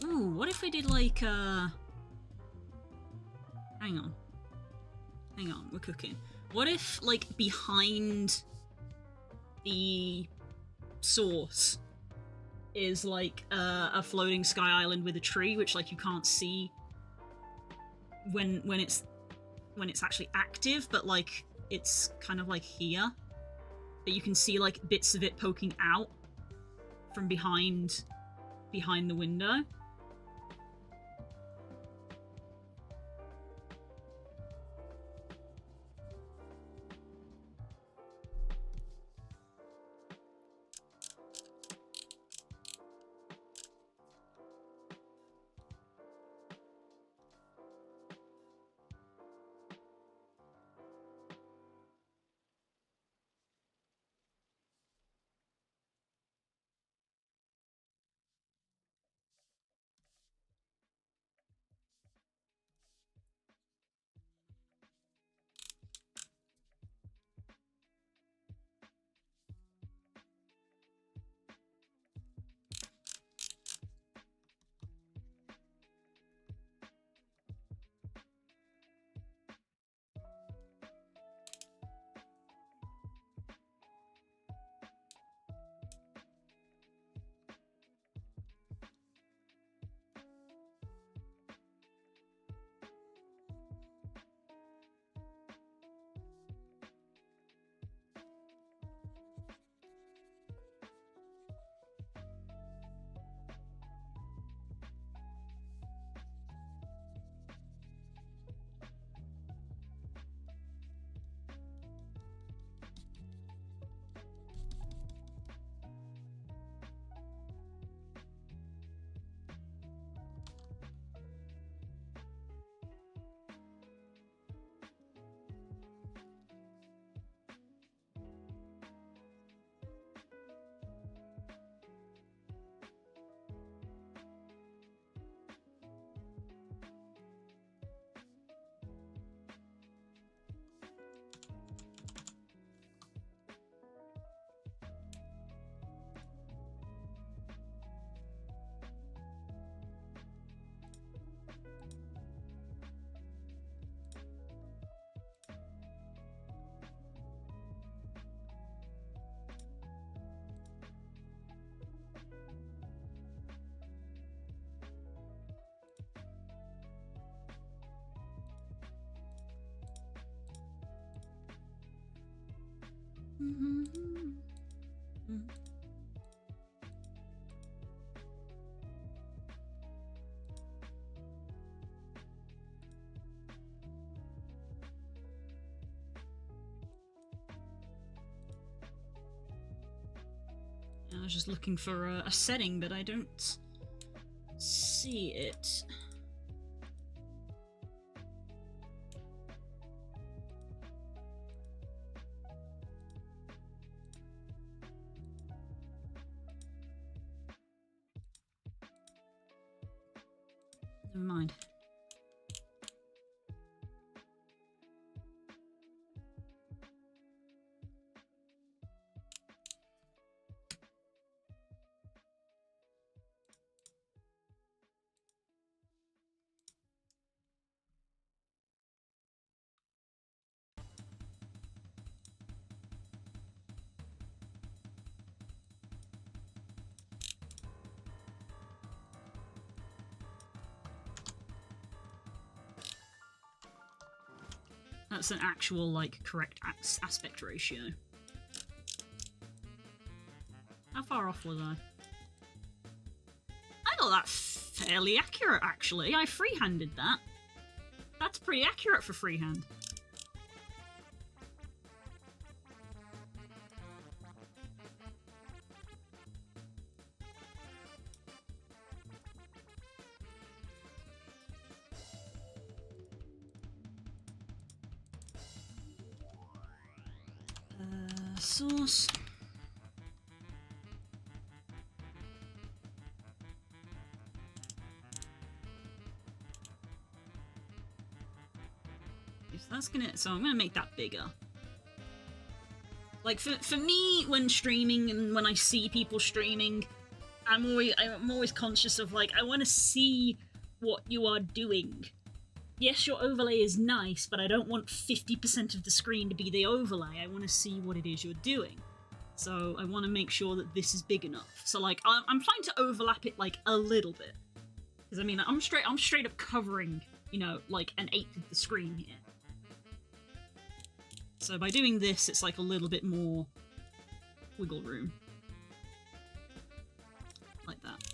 Ooh, what if we did like, hang on. Hang on, we're cooking. What if, like, behind the source is, like, a floating sky island with a tree, which, like, you can't see when it's actually active, but, like, it's kind of, like, here. But you can see, like, bits of it poking out from behind the window. I was just looking for a setting, but I don't see it. Never mind. That's an actual, like, correct aspect ratio. How far off was I? I got that fairly accurate, actually. I freehanded that. That's pretty accurate for freehand. Source. So I'm gonna make that bigger. Like for me, when streaming and when I see people streaming, I'm always conscious of like I want to see what you are doing. Yes, your overlay is nice, but I don't want 50% of the screen to be the overlay. I want to see what it is you're doing. So I want to make sure that this is big enough. So like I'm fine to overlap it like a little bit, because I mean I'm straight up covering, you know, like an eighth of the screen here. So by doing this, it's like a little bit more wiggle room. Like that.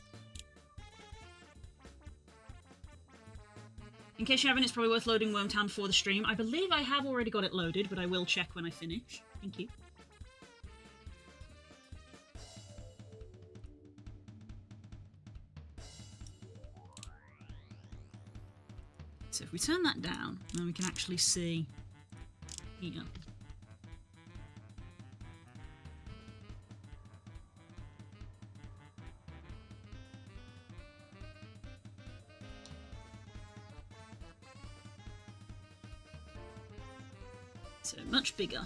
In case you haven't, it's probably worth loading Wormtown before the stream. I believe I have already got it loaded, but I will check when I finish. Thank you. So if we turn that down, then we can actually see here. So much bigger.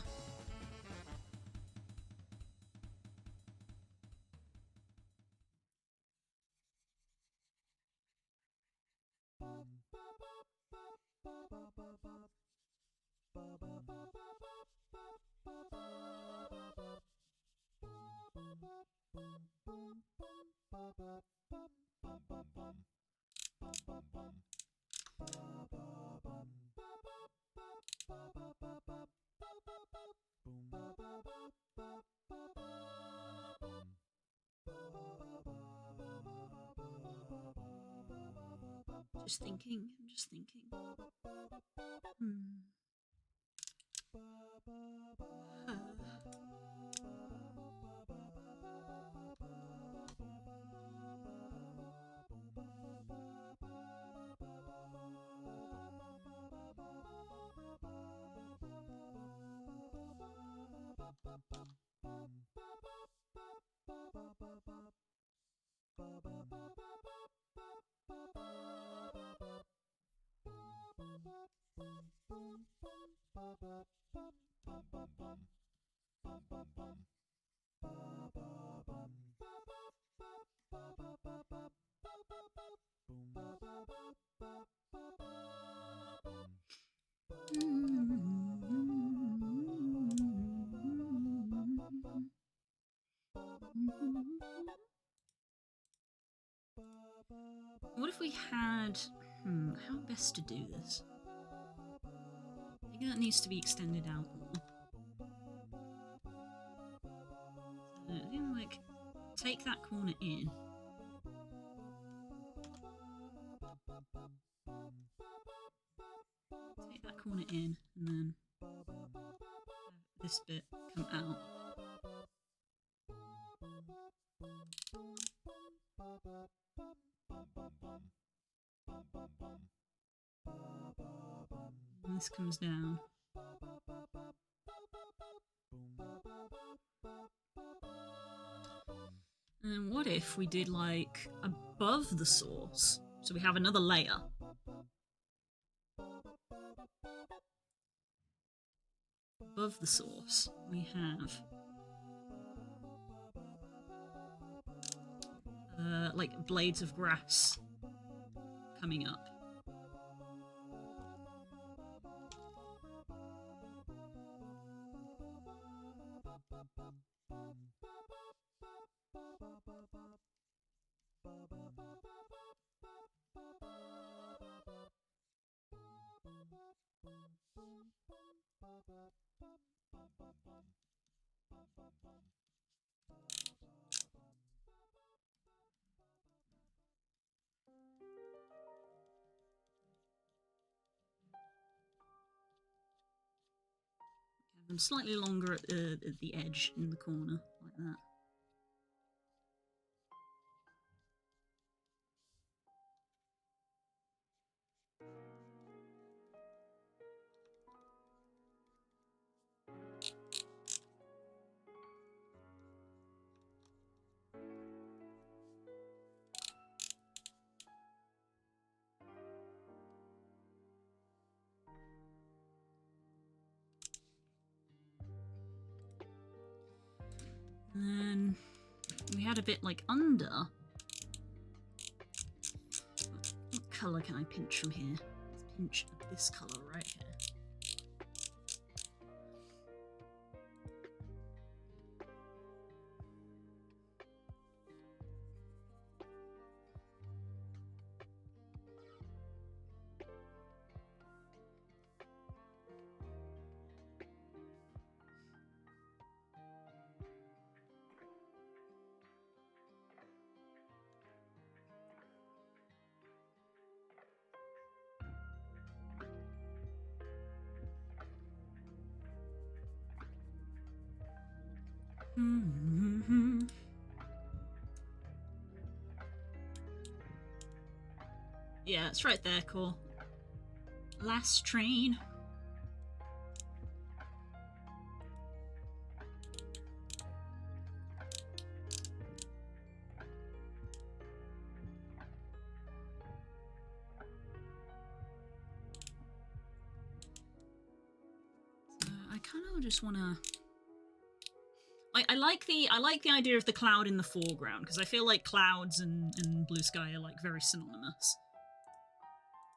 Just thinking, I'm just thinking. What if we had... how best to do this? I think that needs to be extended out more. I think, like, take that corner in. Take that corner in, and then have this bit come out. And this comes down. And then what if we did, like, above the source? So we have another layer. Above the source, we have... like, blades of grass coming up. them slightly longer at the edge in the corner, like that. And then we had a bit like under. What colour can I pinch from here? Let's pinch this colour right here. Yeah, it's right there, cool. Last train. So I kind of just want to. I like the idea of the cloud in the foreground, because I feel like clouds and blue sky are like very synonymous.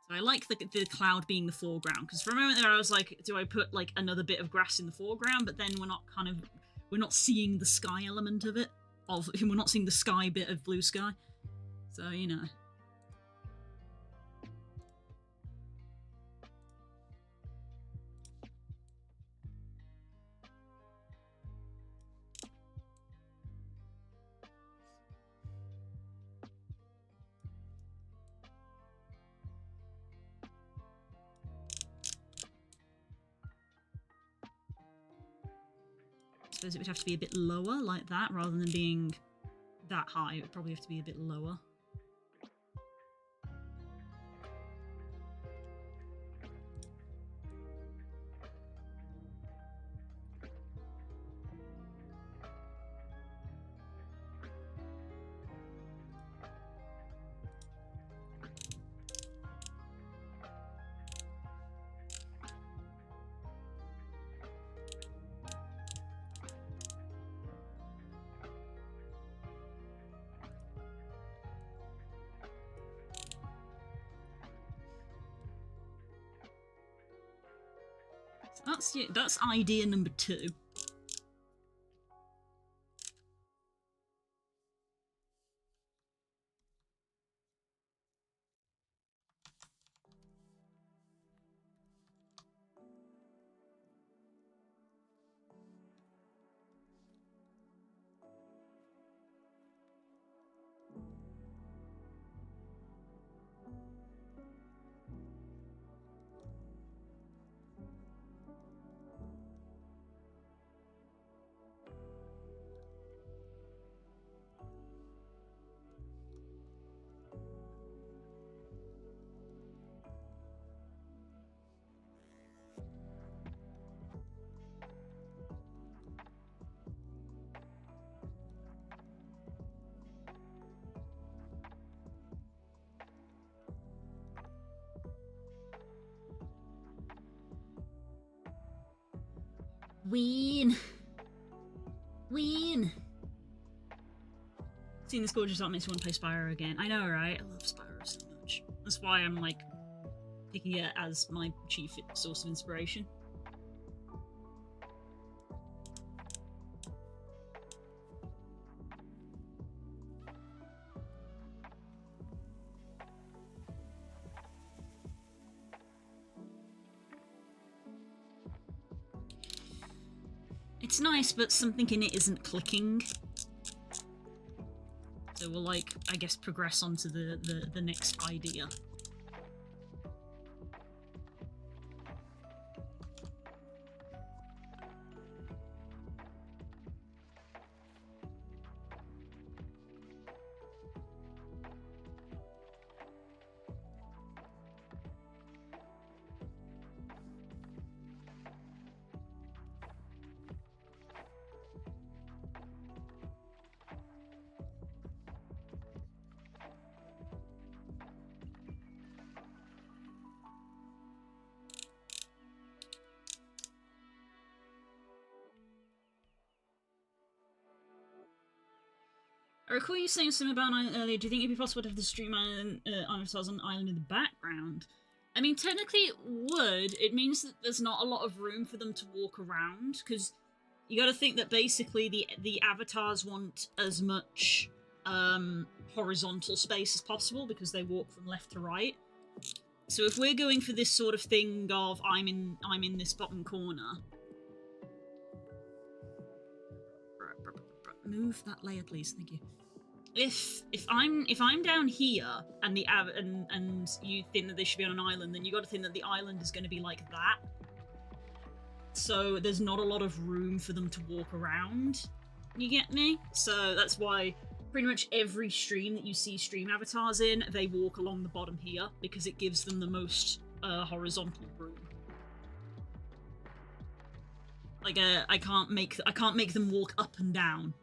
So I like the cloud being the foreground, because for a moment there I was like, do I put like another bit of grass in the foreground? But then we're not seeing the sky element of it. We're not seeing the sky bit of blue sky. So, you know. I suppose it would have to be a bit lower like that, rather than being that high. It would probably have to be a bit lower. That's idea number 2. Ween! Seeing this gorgeous art makes me want to play Spyro again. I know, right? I love Spyro so much. That's why I'm, like, picking it as my chief source of inspiration. It's nice, but something in it isn't clicking. So we'll, like, I guess progress on to the next idea. I recall you saying something about an island earlier. Do you think it'd be possible to have the stream island avatars on an island in the background? I mean, technically it would. It means that there's not a lot of room for them to walk around, because you got to think that basically the avatars want as much horizontal space as possible because they walk from left to right. So if we're going for this sort of thing of I'm in this bottom corner, move that layer, please. Thank you. If I'm down here and and you think that they should be on an island, then you got to think that the island is going to be like that. So there's not a lot of room for them to walk around. You get me? So that's why pretty much every stream that you see stream avatars in, they walk along the bottom here because it gives them the most horizontal room. Like I can't make them walk up and down.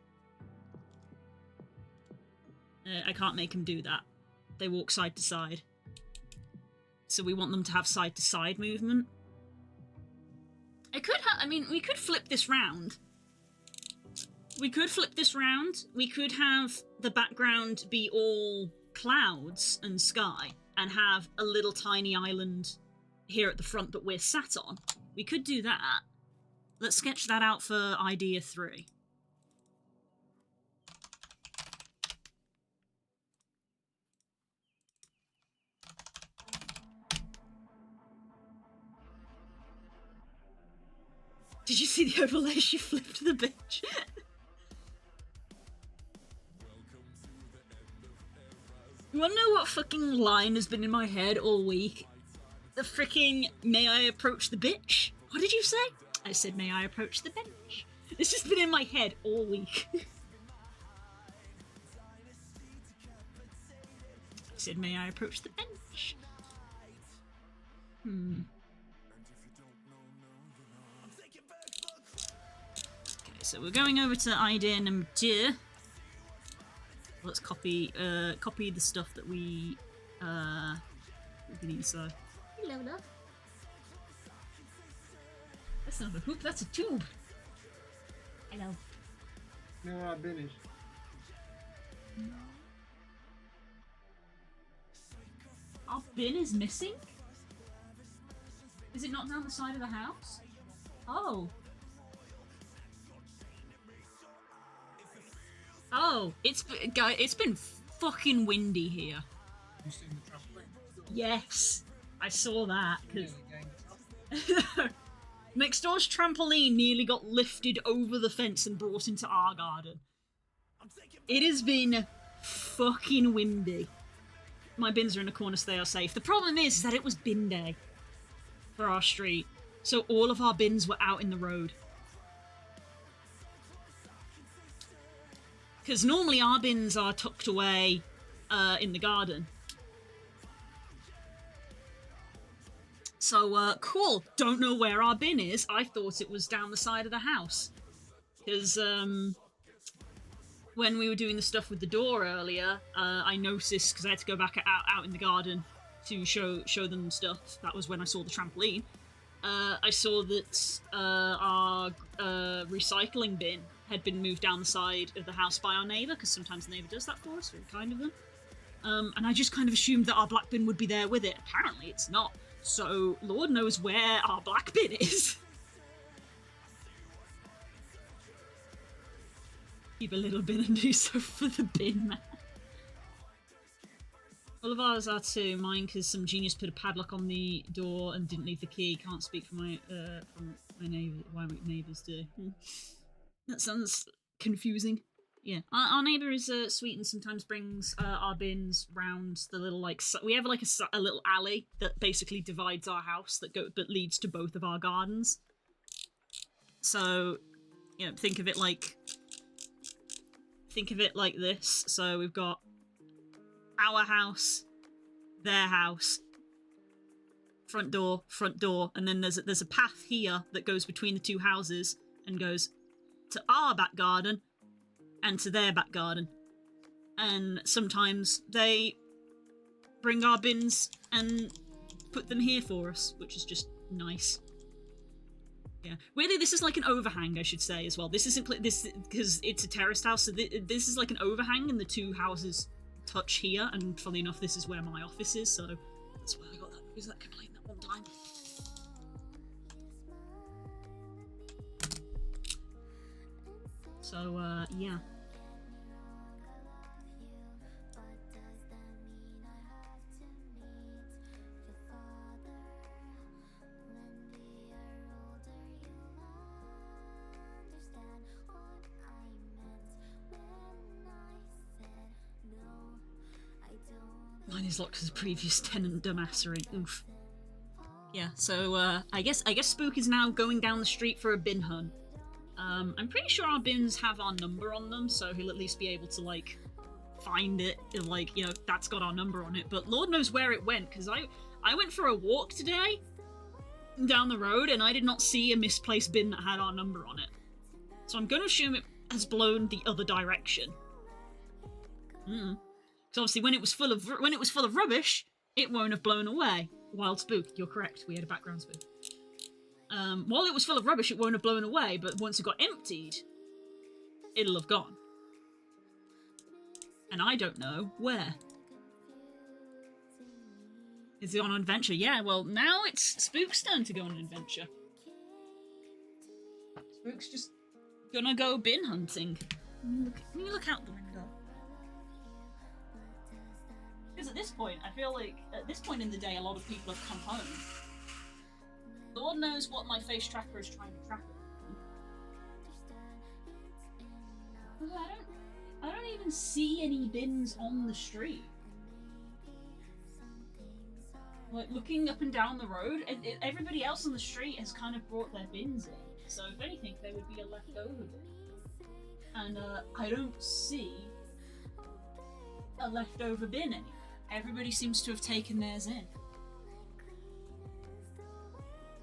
I can't make them do that. They walk side to side. So we want them to have side to side movement. I mean, we could flip this round. We could flip this round. We could have the background be all clouds and sky and have a little tiny island here at the front that we're sat on. We could do that. Let's sketch that out for idea 3. Did you see the overlay? She flipped the bitch. You wanna know what fucking line has been in my head all week? The freaking "May I approach the bitch"? What did you say? I said, "May I approach the bench?" It's just been in my head all week. I said, "May I approach the bench?" Okay, so we're going over to idea number 2. Let's copy the stuff that we need. So, hello, love. That's not a hoop. That's a tube. Hello. No, I've finished. Our bin is missing? Is it not down the side of the house? Oh. Oh, it's been fucking windy here. You seen the trampoline? Yes, I saw that. Cause next door's trampoline nearly got lifted over the fence and brought into our garden. It has been fucking windy. My bins are in a corner so they are safe. The problem is that it was bin day for our street, so all of our bins were out in the road. Because normally our bins are tucked away in the garden. So, cool. Don't know where our bin is. I thought it was down the side of the house. Because, when we were doing the stuff with the door earlier, I noticed, because I had to go back out in the garden to show them stuff. That was when I saw the trampoline. I saw that our recycling bin had been moved down the side of the house by our neighbour, because sometimes the neighbour does that for us, very kind of them. And I just kind of assumed that our black bin would be there with it. Apparently it's not. So, Lord knows where our black bin is. Keep a little bin and do so for the bin man. All of ours are too. Mine, because some genius put a padlock on the door and didn't leave the key. Can't speak for my neighbour. Why my neighbours do. That sounds confusing. Yeah, our neighbour is sweet and sometimes brings our bins round the little we have like a little alley that basically divides our house that leads to both of our gardens. So, you know, think of it like this. So we've got our house, their house, front door, and then there's a path here that goes between the two houses and goes to our back garden and to their back garden. And sometimes they bring our bins and put them here for us, which is just nice. Yeah, weirdly, this is like an overhang, I should say, as well. This isn't this because it's a terraced house, so this is like an overhang, and the two houses touch here. And funnily enough, this is where my office is, so that's why I got that complaint that one time. So yeah. Mine is locked as a previous tenant dumbassery. Oof. Yeah, so I guess Spook is now going down the street for a bin hunt. I'm pretty sure our bins have our number on them, so he'll at least be able to like find it, like, you know, that's got our number on it. But Lord knows where it went, because I went for a walk today down the road and I did not see a misplaced bin that had our number on it. So I'm going to assume it has blown the other direction. Because obviously when it was full of rubbish, it won't have blown away. Wild Spook, you're correct. We had a background spook. While it was full of rubbish, it won't have blown away, but once it got emptied, it'll have gone. And I don't know where. Is it on an adventure? Yeah, well, now it's Spook's turn to go on an adventure. Spook's just gonna go bin hunting. Can you look out the window? Because at this point, I feel like, at this point in the day, a lot of people have come home. Lord knows what my face tracker is trying to track it. I don't even see any bins on the street. Like, looking up and down the road, everybody else on the street has kind of brought their bins in. So if anything, there would be a leftover bin. And I don't see a leftover bin anywhere. Everybody seems to have taken theirs in.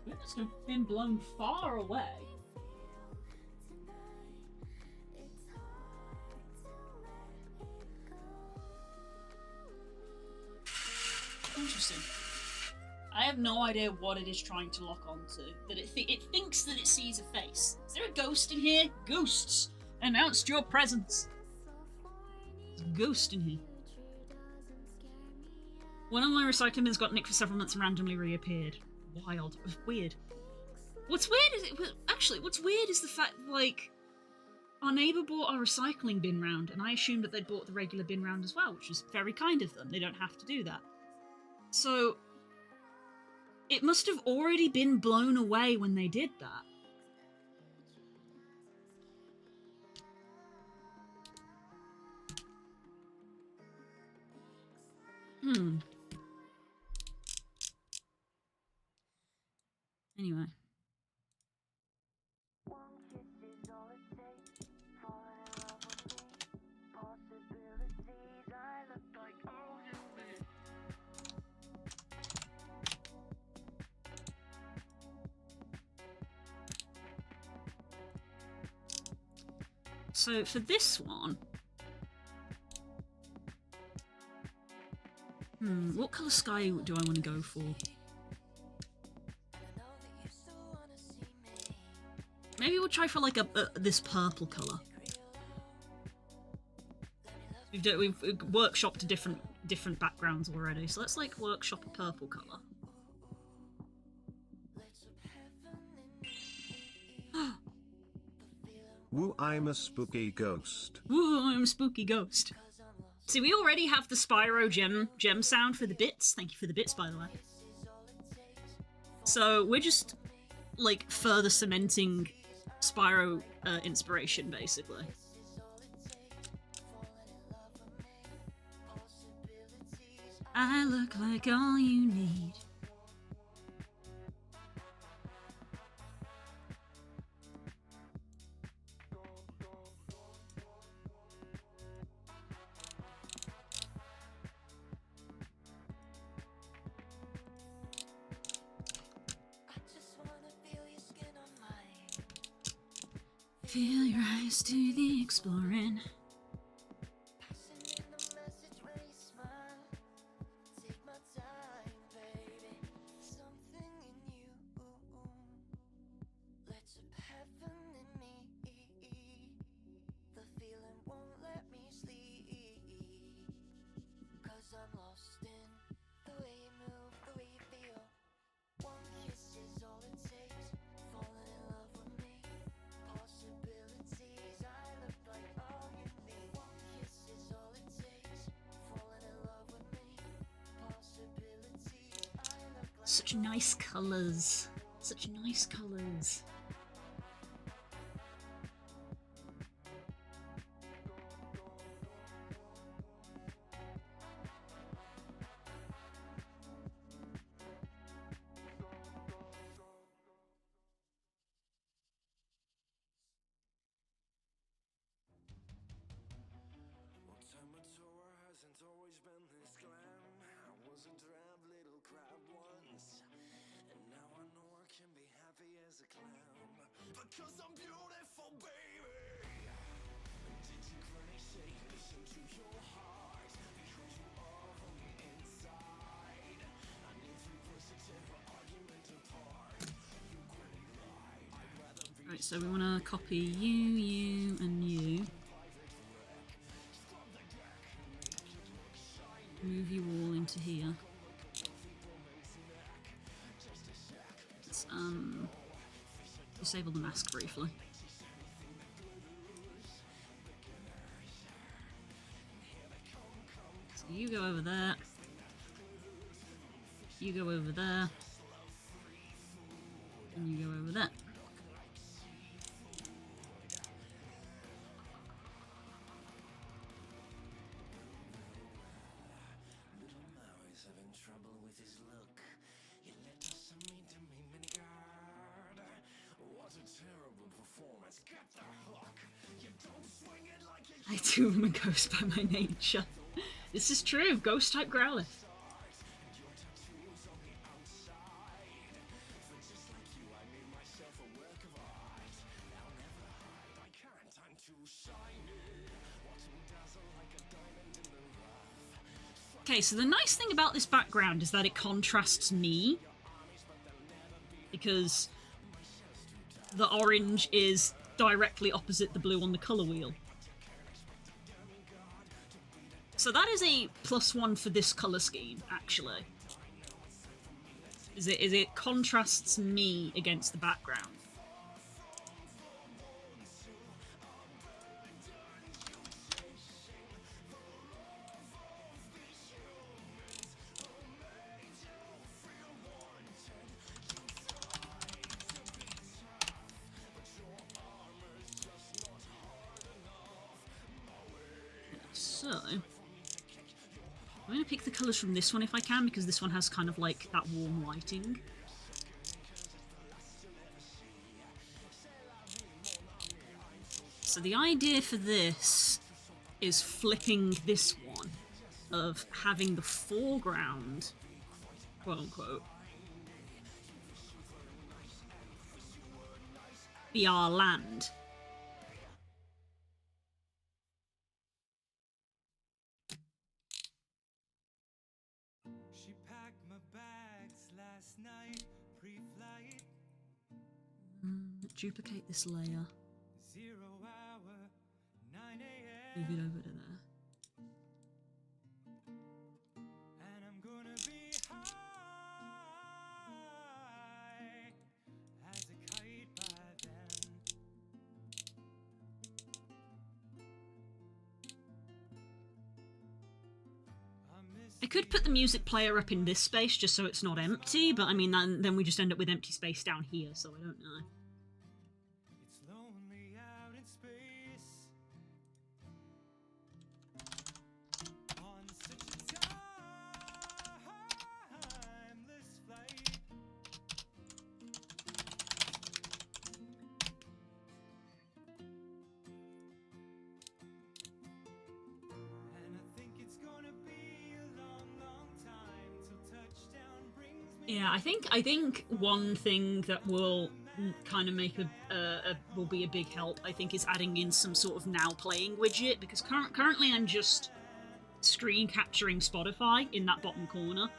It must have been blown far away. Interesting. I have no idea what it is trying to lock onto. That it thinks that it sees a face. Is there a ghost in here? Ghosts! Announced your presence. There's a ghost in here. One of my recycling bins got nicked for several months and randomly reappeared. Wild. Weird. What's weird is the fact, like, our neighbour bought our recycling bin round, and I assumed that they'd bought the regular bin round as well, which was very kind of them. They don't have to do that. So, it must have already been blown away when they did that. Anyway. So for this one, what colour sky do I want to go for? Maybe we'll try for like this purple colour. We've workshopped different backgrounds already, so let's like workshop a purple colour. Woo, I'm a spooky ghost. Woo, I'm a spooky ghost. See, we already have the Spyro gem sound for the bits. Thank you for the bits, by the way. So we're just like further cementing Spyro inspiration, basically. I look like all you need. Feel your eyes to the exploring. Such nice colours. Such nice colours. Because I'm beautiful, baby. Did you cry, say, listen to your heart? Because you are on the inside. I need to push it to her argument apart. You gray lie. I'd rather be. Right, so we want to copy you, and you. Move you all into here. Let's, disable the mask briefly. So you go over there. You go over there. And you go over there. I too am a ghost by my nature. This is true, ghost type Growlithe. Okay, so the nice thing about this background is that it contrasts me. Because the orange is directly opposite the blue on the colour wheel. So that is a +1 for this colour scheme, actually. Is it contrasts me against the background. So, I'm going to pick the colours from this one if I can, because this one has kind of like that warm lighting. So the idea for this is flipping this one, of having the foreground, quote unquote, be our land. She packed my bags last night, pre-flight. Duplicate this layer. 0 hour, 9 a.m. Move it over to there. And I'm gonna be high as a kite by then. I could put the music player up in this space just so it's not empty, but I mean, then we just end up with empty space down here, so I don't know. It's lonely out in space on such a timeless flight. And I think it's gonna be a long, long time till touchdown brings me. Yeah, I think one thing that will kind of make will be a big help, I think, is adding in some sort of now playing widget, because currently I'm just screen capturing Spotify in that bottom corner,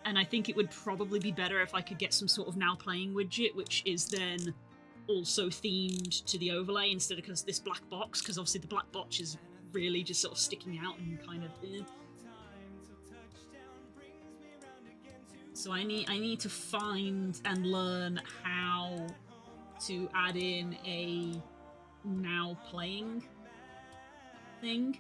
and I think it would probably be better if I could get some sort of now playing widget, which is then also themed to the overlay instead of this black box, because obviously the black box is really just sort of sticking out and kind of So I need to find and learn how to add in a now playing thing.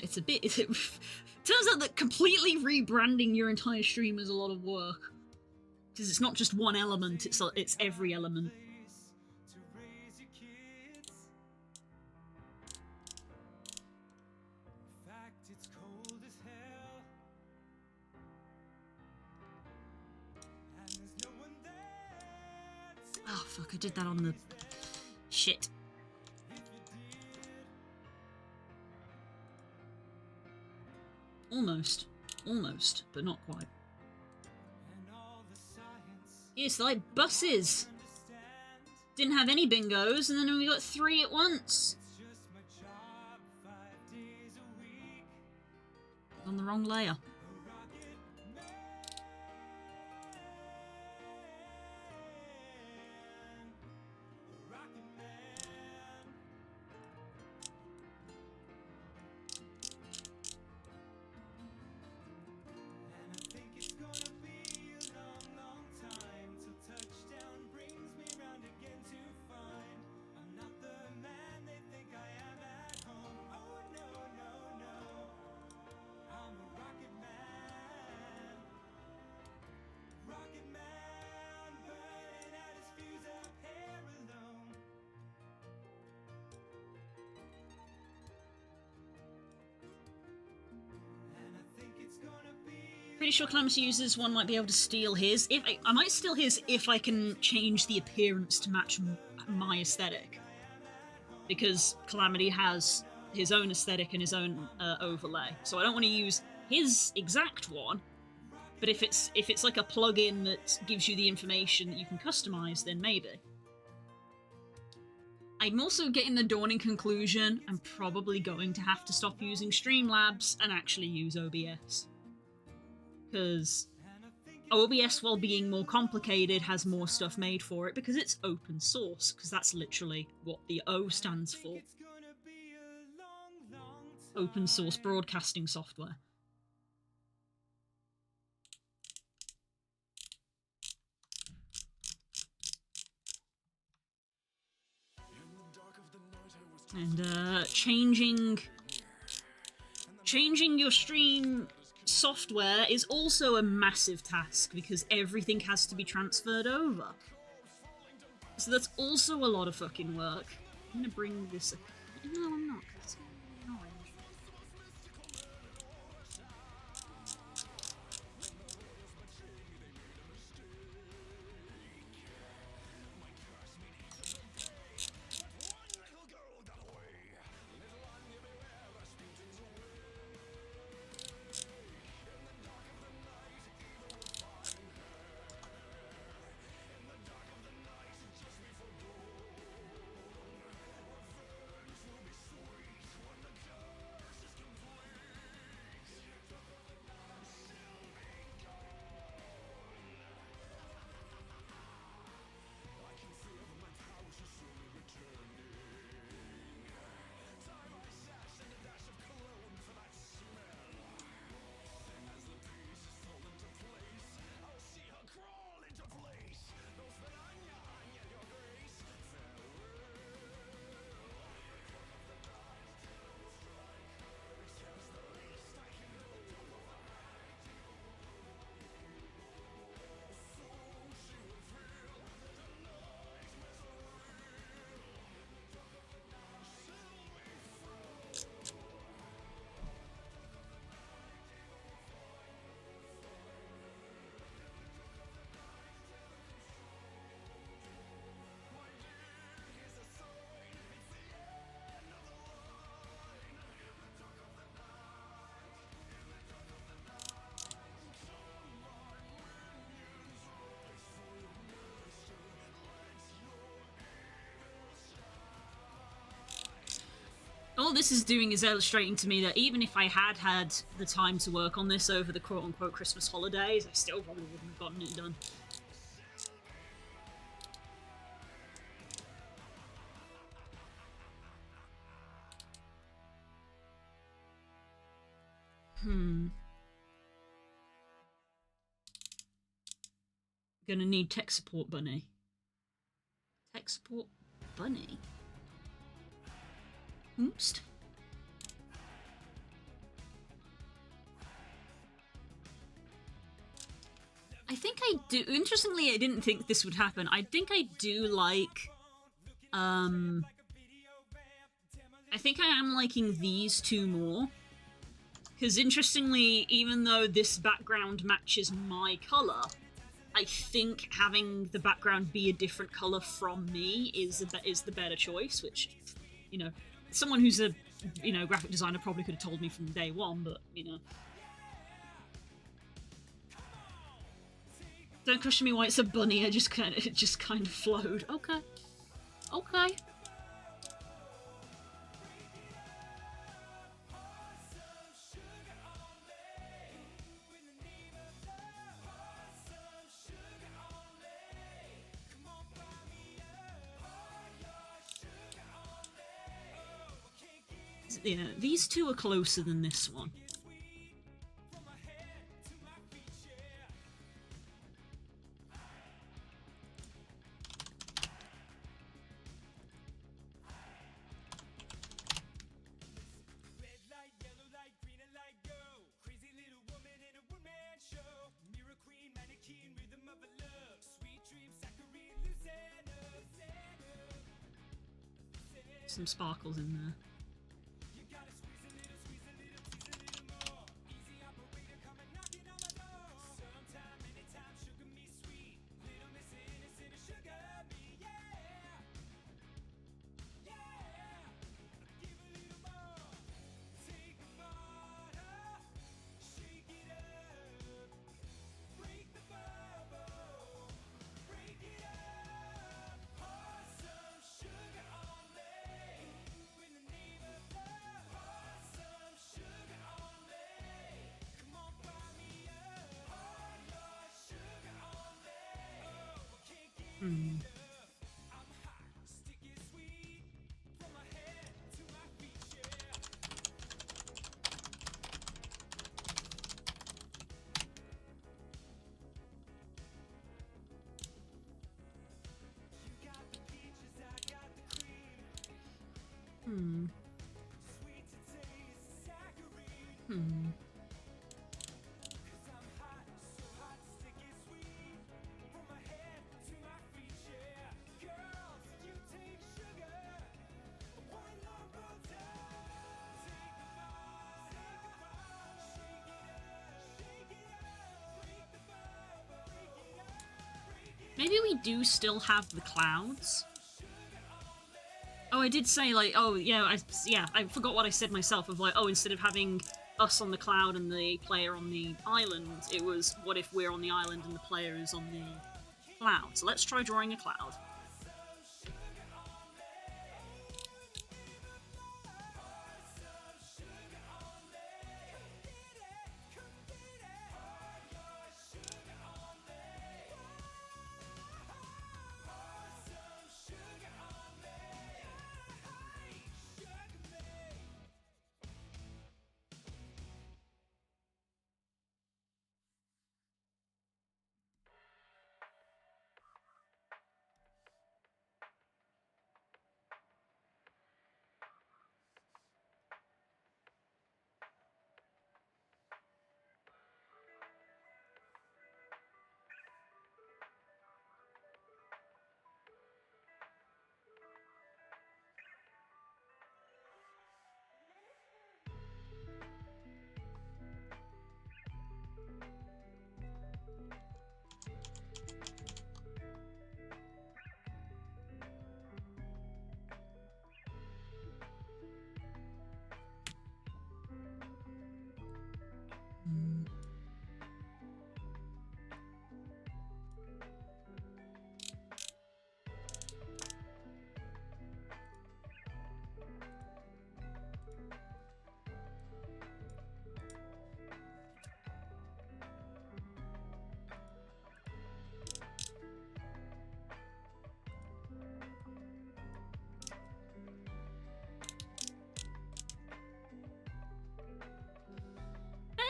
It's a bit. Turns out that completely rebranding your entire stream is a lot of work. Because it's not just one element, it's every element. To raise your kids. In fact, it's cold as hell. And there's no one there to Oh fuck, I did that on the... Shit. if you did. Almost, but not quite. And all the science It's like buses. understand. Didn't have any bingos, and then we got 3 at once. It's just my job 5 days a week. On the wrong layer. A rocket man. A rocket man. And I think it's gonna be a long, long time till touchdown brings me round again to find I'm not the man they think I am at home. Oh no, no, no. I'm a rocket man. Rocket man, burning out his fuse up here alone. And I think it's gonna be Pretty sure Calamus uses one might be able to steal his. If I might steal his if I can change the appearance to match my aesthetic. Because Calamity has his own aesthetic and his own overlay. So I don't want to use his exact one. But if it's like a plugin that gives you the information that you can customize, then maybe. I'm also getting the dawning conclusion I'm probably going to have to stop using Streamlabs and actually use OBS. Because OBS, while being more complicated, has more stuff made for it because it's open source, because that's literally what the O stands for. it's gonna be a long, long time. Open source broadcasting software. And changing your stream software is also a massive task because everything has to be transferred over. So that's also a lot of fucking work. I'm gonna bring this... No, I'm not. 'Cause it's annoying. All this is doing is illustrating to me that even if I had had the time to work on this over the quote-unquote Christmas holidays, I still probably wouldn't have gotten it done. Gonna need tech support bunny. Tech support bunny? Oops. I think I do. Interestingly, I didn't think this would happen. I think I do like. I think I am liking these two more. Because interestingly, even though this background matches my colour, I think having the background be a different colour from me is the better choice, which, you know, someone who's a, graphic designer probably could have told me from day one, but, Don't question me why it's a bunny, it just kind of flowed. Okay. Okay. Yeah, these two are closer than this one. Some sparkles in there. Maybe we do still have the clouds. Oh, I did say, like, oh, yeah, I forgot what I said myself, of like, oh, instead of having us on the cloud and the player on the island, it was, what if we're on the island and the player is on the cloud? So let's try drawing a cloud.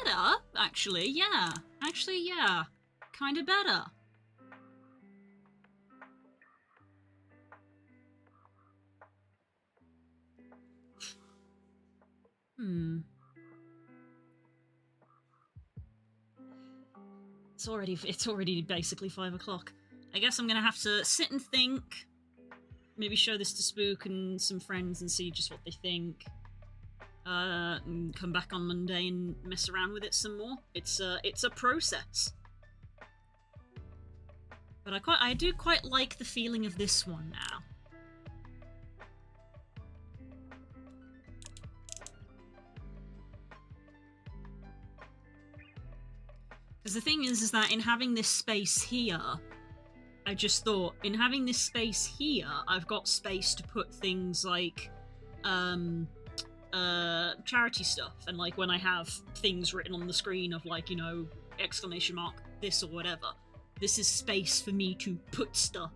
Better, actually, yeah. Actually, yeah. Kinda better. it's already basically 5 o'clock. I guess I'm gonna have to sit and think. Maybe show this to Spook and some friends and see just what they think. And come back on Monday and mess around with it some more. It's a process. But I do quite like the feeling of this one now. Because the thing is that in having this space here, I just thought, in having this space here, I've got space to put things like, charity stuff, and like when I have things written on the screen of like, you know, exclamation mark this or whatever, this is space for me to put stuff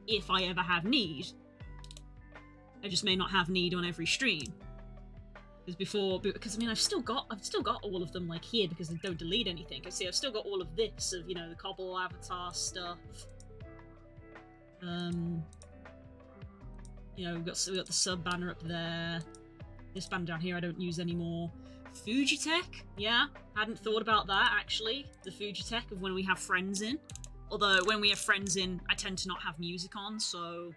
if I ever have need. I just may not have need on every stream. Because I mean I've still got all of them like here because they don't delete anything. I see I've still got all of this of, you know, the Cobble avatar stuff. You know, we've got the sub banner up there. This banner down here I don't use anymore. Fujitech, yeah, hadn't thought about that actually. The Fujitech of when we have friends in. Although when we have friends in, I tend to not have music on, so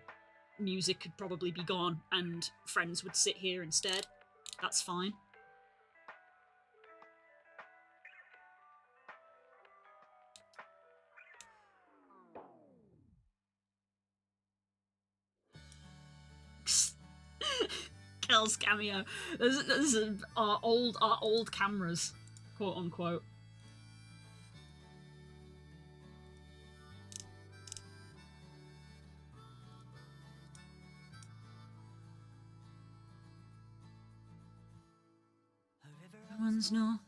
music could probably be gone and friends would sit here instead. That's fine. Kel's cameo. There's our old cameras, quote unquote. Runs north,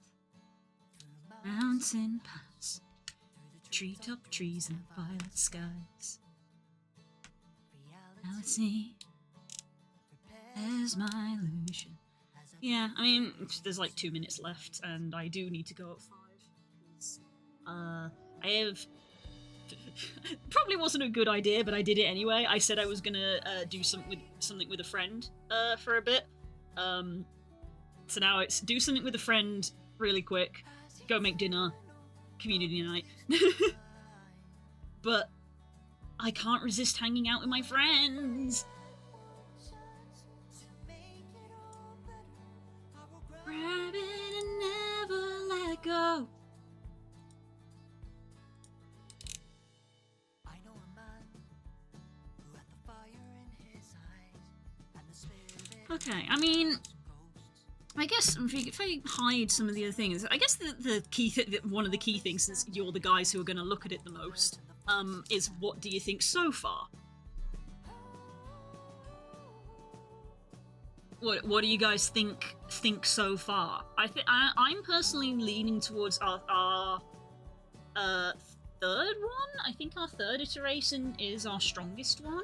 mountain pass, treetop trees and violet skies. Now let's see. There's my illusion. Yeah, I mean, there's like 2 minutes left, and I do need to go at 5. Because, I have... probably wasn't a good idea, but I did it anyway. I said I was gonna do something with a friend for a bit. So now it's do something with a friend really quick, go make dinner, community night. But I can't resist hanging out with my friends. Grab it and never let go. Okay, I mean, I guess if I hide some of the other things, I guess one of the key things, since you're the guys who are going to look at it the most, is what do you think so far? What do you guys think so far? I'm personally leaning towards our third one. I think our third iteration is our strongest one.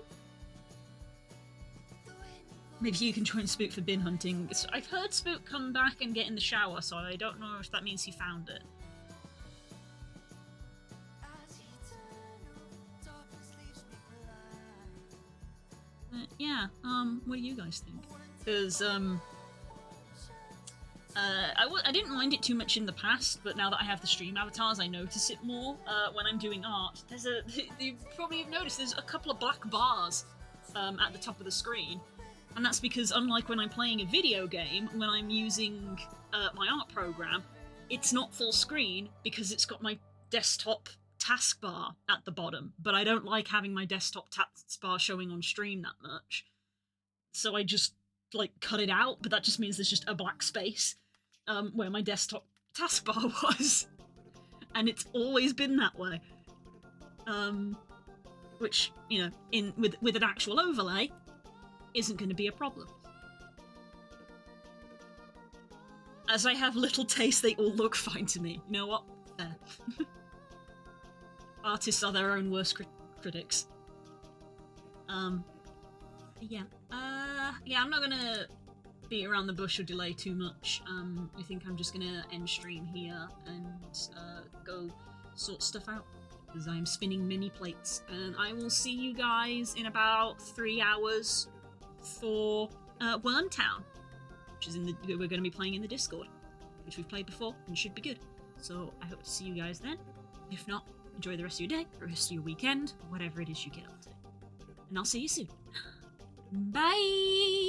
Maybe you can join Spook for bin hunting. I've heard Spook come back and get in the shower, so I don't know if that means he found it. But yeah, what do you guys think? Because, I didn't mind it too much in the past, but now that I have the stream avatars, I notice it more when I'm doing art. You probably have noticed there's a couple of black bars at the top of the screen. And that's because, unlike when I'm playing a video game, when I'm using my art program, it's not full screen because it's got my desktop taskbar at the bottom. But I don't like having my desktop taskbar showing on stream that much. So I just, like, cut it out, but that just means there's just a black space where my desktop taskbar was. And it's always been that way. Which, you know, with an actual overlay, isn't going to be a problem. As I have little taste, they all look fine to me. You know what? Fair. Artists are their own worst critics. Yeah. Yeah, I'm not gonna beat around the bush or delay too much. I think I'm just gonna end stream here and go sort stuff out. Because I'm spinning mini plates. And I will see you guys in about 3 hours for Wormtown, which is we're going to be playing in the Discord, which we've played before and should be good. So I hope to see you guys then. If not, enjoy the rest of your day, the rest of your weekend, whatever it is you get up to. And I'll see you soon. Bye!